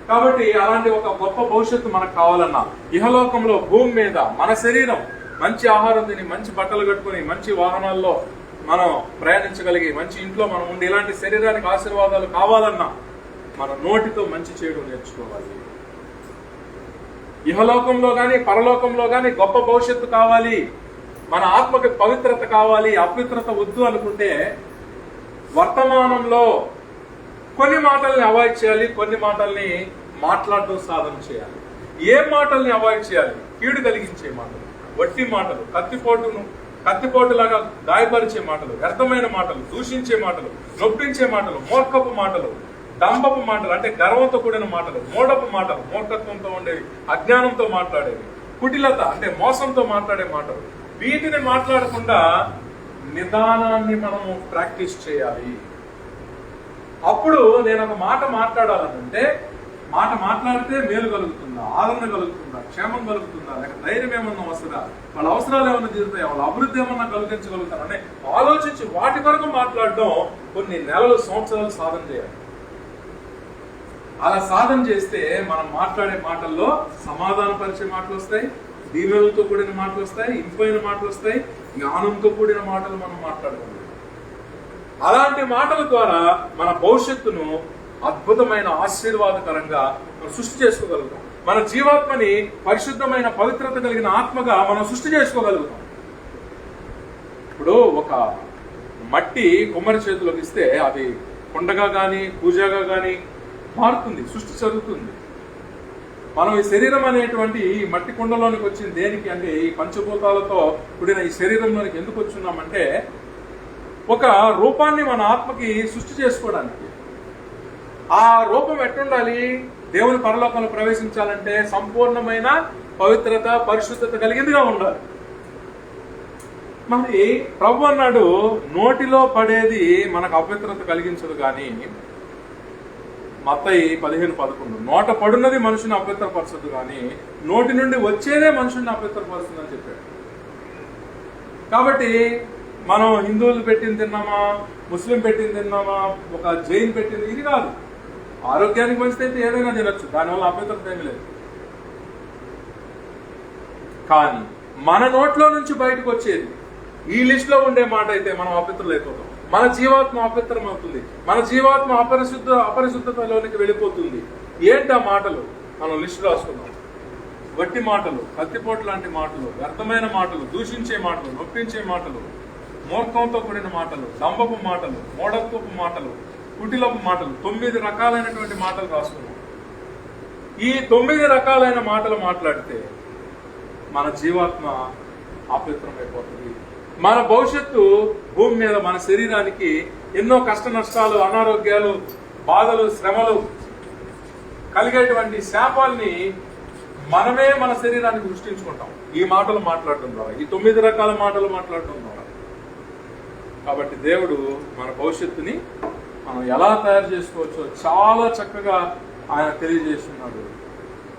కాబట్టి అలాంటి ఒక గొప్ప భవిష్యత్తు మనకు కావాలన్నా ఇహలోకంలో భూమి మీద మన శరీరం మంచి ఆహారం తిని, మంచి బట్టలు కట్టుకుని, మంచి వాహనాల్లో మనం ప్రయాణించగలిగి, మంచి ఇంట్లో మనం ఉండి ఇలాంటి శరీరానికి ఆశీర్వాదాలు కావాలన్నా మన నోటితో మంచి చేయడం నేర్చుకోవాలి. ఇహలోకంలో గాని పరలోకంలో గాని గొప్ప భవిష్యత్తు కావాలి, మన ఆత్మకి పవిత్రత కావాలి, అపవిత్రత వద్దు అనుకుంటే వర్తమానంలో కొన్ని మాటల్ని అవాయిడ్ చేయాలి, కొన్ని మాటల్ని మాట్లాడడం సాధన చేయాలి. ఏ మాటల్ని అవాయిడ్ చేయాలి? కీడు కలిగించే మాటలు, వట్టి మాటలు, కత్తిపోటులాగా గాయపరిచే మాటలు, వ్యర్థమైన మాటలు, దూషించే మాటలు, నొప్పించే మాటలు, మూర్ఖపు మాటలు, డంబపు మాటలు అంటే గర్వంతో కూడిన మాటలు, మోడపు మాటలు, మూర్ఖత్వంతో ఉండేవి, అజ్ఞానంతో మాట్లాడేవి, కుటిలత అంటే మోసంతో మాట్లాడే మాటలు. వీటిని మాట్లాడకుండా నిదానాన్ని మనము ప్రాక్టీస్ చేయాలి. అప్పుడు నేను ఒక మాట మాట్లాడాలంటే మాట మాట్లాడితే మేలు కలుగుతుందా, ఆదరణ కలుగుతుందా, క్షేమం కలుగుతుందా, లేక ధైర్యం ఏమన్నా వస్తుందా, వాళ్ళ అవసరాలు ఏమన్నా తీరుతాయా, వాళ్ళ అభివృద్ధి ఏమన్నా కలిగించగలుగుతారా అని ఆలోచించి వాటి వరకు మాట్లాడడం కొన్ని నెలలు, సంవత్సరాలు సాధన చేయాలి. అలా సాధన చేస్తే మనం మాట్లాడే మాటల్లో సమాధానపరిచే మాటలు వస్తాయి, దీవెనలతో కూడిన మాటలు వస్తాయి, ఇంపైన మాటలు వస్తాయి, జ్ఞానంతో కూడిన మాటలు మనం మాట్లాడుకుంటాం. అలాంటి మాటల ద్వారా మన భవిష్యత్తును అద్భుతమైన ఆశీర్వాదకరంగా మనం సృష్టి చేసుకోగలుగుతాం. మన జీవాత్మని పరిశుద్ధమైన పవిత్రత కలిగిన ఆత్మగా మనం సృష్టి చేసుకోగలుగుతాం. ఇప్పుడు ఒక మట్టి కుమ్మరి చేతిలోకి ఇస్తే అది కుండగా గాని పూజగా గాని మారుతుంది, సృష్టి జరుగుతుంది. మనం ఈ శరీరం అనేటువంటి ఈ మట్టి కుండలోనికి వచ్చింది దేనికి అంటే ఈ పంచభూతాలతో కూడిన ఈ శరీరంలోనికి ఎందుకు వచ్చున్నామంటే ఒక రూపాన్ని మన ఆత్మకి సృష్టి చేసుకోవడానికి. ఆ రూపం ఎట్టుండాలి? దేవుని పరలోకంలో ప్రవేశించాలంటే సంపూర్ణమైన పవిత్రత, పరిశుద్ధత కలిగిందిగా ఉండాలి. మరి ప్రభు అన్నాడు, నోటిలో పడేది మనకు అపవిత్రత కలిగించదు కానీ, మత్తయి 15:11 నోట పడున్నది మనుషుని అపవిత్రపరచదు కానీ నోటి నుండి వచ్చేదే మనుషుని అపవిత్రపరుస్తుందని చెప్పాడు. కాబట్టి మనం హిందువులు పెట్టింది తిన్నామా, ముస్లిం పెట్టింది తిన్నామా, ఒక జైన్ పెట్టింది ఇది కాదు. ఆరోగ్యానికి మంచిది అయితే ఏదైనా తినొచ్చు, దానివల్ల అపవిత్రత ఏమీ లేదు. కానీ మన నోట్లో నుంచి బయటకు వచ్చేది ఈ లిస్ట్ లో ఉండే మాట అయితే మనం అపవిత్రులు అయిపోతాం. మన జీవాత్మ అపవిత్రం అవుతుంది, మన జీవాత్మ అపరిశుద్ధతలోనికి వెళ్ళిపోతుంది. ఏంటి ఆ మాటలు? మనం లిస్ట్ రాసుకున్నాం. వట్టి మాటలు, కత్తిపోటు లాంటి మాటలు, వ్యర్థమైన మాటలు, దూషించే మాటలు, నొప్పించే మాటలు, మూర్ఖంతో కూడిన మాటలు, డంబపు మాటలు, మోడత్వపు మాటలు, కుటిలపు మాటలు, 9 రకాలైనటువంటి మాటలు రాసుకున్నాం. ఈ 9 రకాలైన మాటలు మాట్లాడితే మన జీవాత్మ అపవిత్రమైపోతుంది. మన భవిష్యత్తు భూమి మీద, మన శరీరానికి ఎన్నో కష్ట నష్టాలు, అనారోగ్యాలు, బాధలు, శ్రమలు కలిగేటువంటి శాపాల్ని మనమే మన శరీరానికి సృష్టించుకుంటాం ఈ మాటలు మాట్లాడటం ద్వారా, ఈ 9 రకాల మాటలు మాట్లాడటం ద్వారా. కాబట్టి దేవుడు మన భవిష్యత్తుని మనం ఎలా తయారు చేసుకోవచ్చో చాలా చక్కగా ఆయన తెలియజేస్తున్నాడు.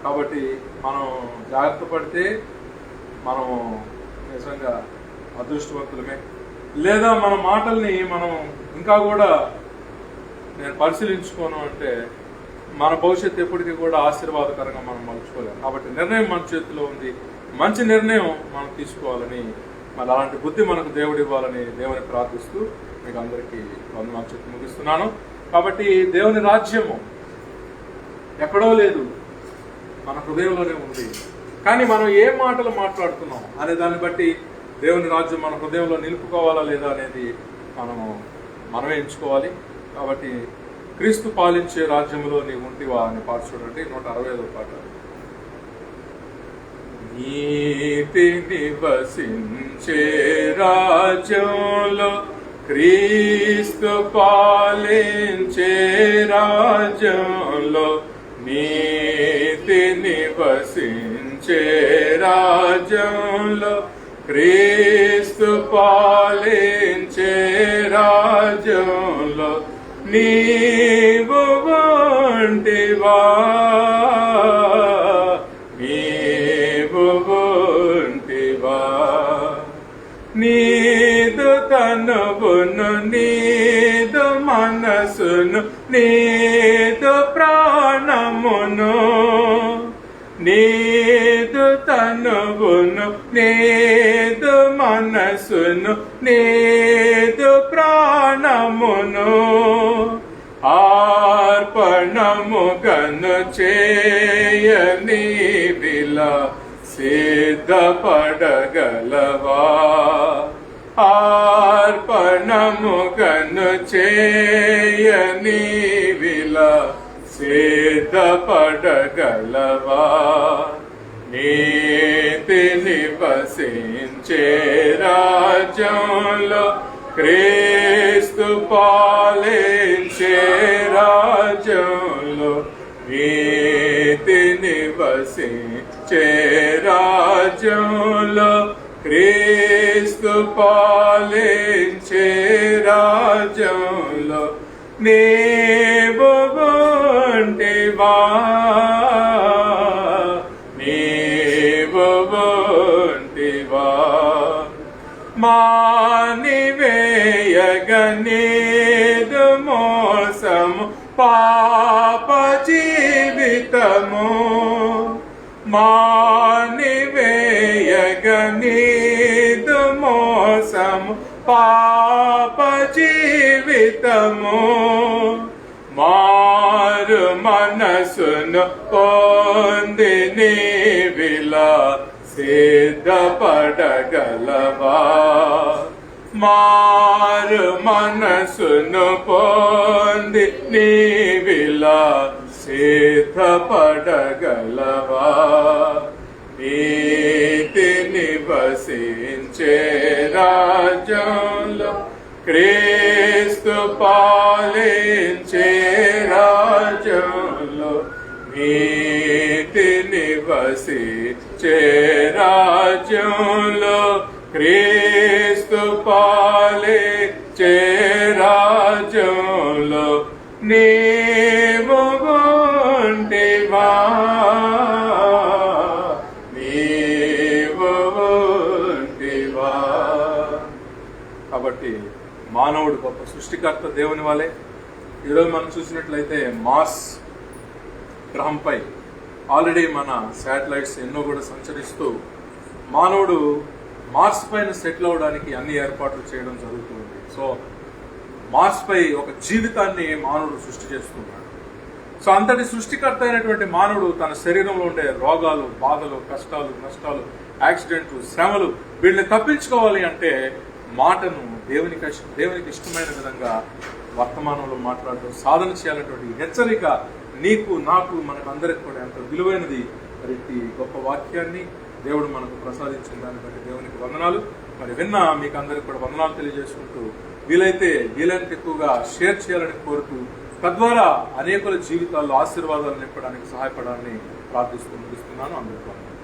కాబట్టి మనం జాగ్రత్త పడితే మనం నిజంగా అదృష్టవంతులమే. లేదా మన మాటల్ని మనం ఇంకా కూడా నేను పరిశీలించుకోను అంటే మన భవిష్యత్తు ఎప్పటికీ కూడా ఆశీర్వాదకరంగా మనం మలుచుకోలేము. కాబట్టి నిర్ణయం మన చేతిలో ఉంది. మంచి నిర్ణయం మనం తీసుకోవాలని, మరి అలాంటి బుద్ధి మనకు దేవుడు ఇవ్వాలని దేవుని ప్రార్థిస్తూ మీకు అందరికీ వందనాలు చెప్పి ముగిస్తున్నాను. కాబట్టి దేవుని రాజ్యము ఎక్కడో లేదు, మన హృదయంలోనే ఉంది. కానీ మనం ఏ మాటలు మాట్లాడుతున్నాం అనే దాన్ని బట్టి దేవుని రాజ్యం మన హృదయంలో నిలుపుకోవాలా లేదా అనేది మనమే ఎంచుకోవాలి. కాబట్టి క్రీస్తు పాలించే రాజ్యంలో నీ ఉంటివా అని పాట చూడండి, 165వ పాట. నీతి నివసించే రాజ్యంలో, క్రీస్తు పాలించే రాజ్యంలో, నీతి నివసించే రాజ్యంలో, క్రీస్తు పాలించే రాజ్యంలో నీవు ఉంటివా, నీవు ఉంటివా. నీదు తనువును, నీదు మనసును, నీదు ప్రాణమును, నీదు తనువును, నీదు మనసును, నీదు ప్రాణమును అర్పణముగను చేయని విలా సిద్ధపడగలవా, అర్పణముగను చేయని విలా సిద్ధపడగలవా. నీతి నివసించే రాజ్యంలో, క్రీస్తు పాలించే రాజ్యంలో, నీతి నివసించే రాజ్యంలో, క్రీస్తు పాలించే రాజ్యంలో నీవు ఉంటివా, నీవు ఉంటివా. మానివేయగనేదు మోసము పాప జీవితము, మానివేయగనేదు మోసము పాప జీవితము. మారు మనసును పొంది నీవిలా సిద్ధపడగలవా, మారు మనసును పొంది నీవిలా సిద్ధపడగలవా. నీతి నివసించే రాజ్యంలో, క్రీస్తు పాలించే రాజ్యంలో, నీతి నివసించే రాజ్యంలో, క్రీస్తు పాలించే రాజ్యంలో నీవు ఉంటివా, నీవు ఉంటివా. కాబట్టి మానవుడు గొప్ప సృష్టికర్త దేవుని వలె. ఈరోజు మనం చూసినట్లయితే మార్స్ గ్రహంపై ఆల్రెడీ మన శాటిలైట్స్ ఎన్నో కూడా సంచరిస్తూ మానవుడు మార్స్ పైన సెటిల్ అవడానికి అన్ని ఏర్పాట్లు చేయడం జరుగుతుంది. సో మార్స్ పై ఒక జీవితాన్ని మానవుడు సృష్టి చేస్తున్నాడు. సో అంతటి సృష్టికర్త అయినటువంటి మానవుడు తన శరీరంలో ఉండే రోగాలు, బాధలు, కష్టాలు, నష్టాలు, యాక్సిడెంట్లు, శ్రమలు వీళ్ళని తప్పించుకోవాలి అంటే మాటను దేవునికి ఇష్టమైన విధంగా వర్తమానంలో మాట్లాడటం, సాధన చేయాలనేటువంటి హెచ్చరిక నీకు, నాకు, మనకు అందరికి కూడా ఎంతో విలువైనది. మరి ఈ గొప్ప వాక్యాన్ని దేవుడు మనకు ప్రసాదించిన దాన్ని బట్టి దేవునికి వందనాలు. మరి విన్న మీకు అందరికి కూడా వందనాలు తెలియజేసుకుంటూ వీలైనంత ఎక్కువగా షేర్ చేయాలని కోరుతూ తద్వారా అనేకుల జీవితాల్లో ఆశీర్వాదాలు నింపడానికి సహాయపడాలని ప్రార్థిస్తూ ముగిస్తున్నాను. అందరికీ వందనాలు.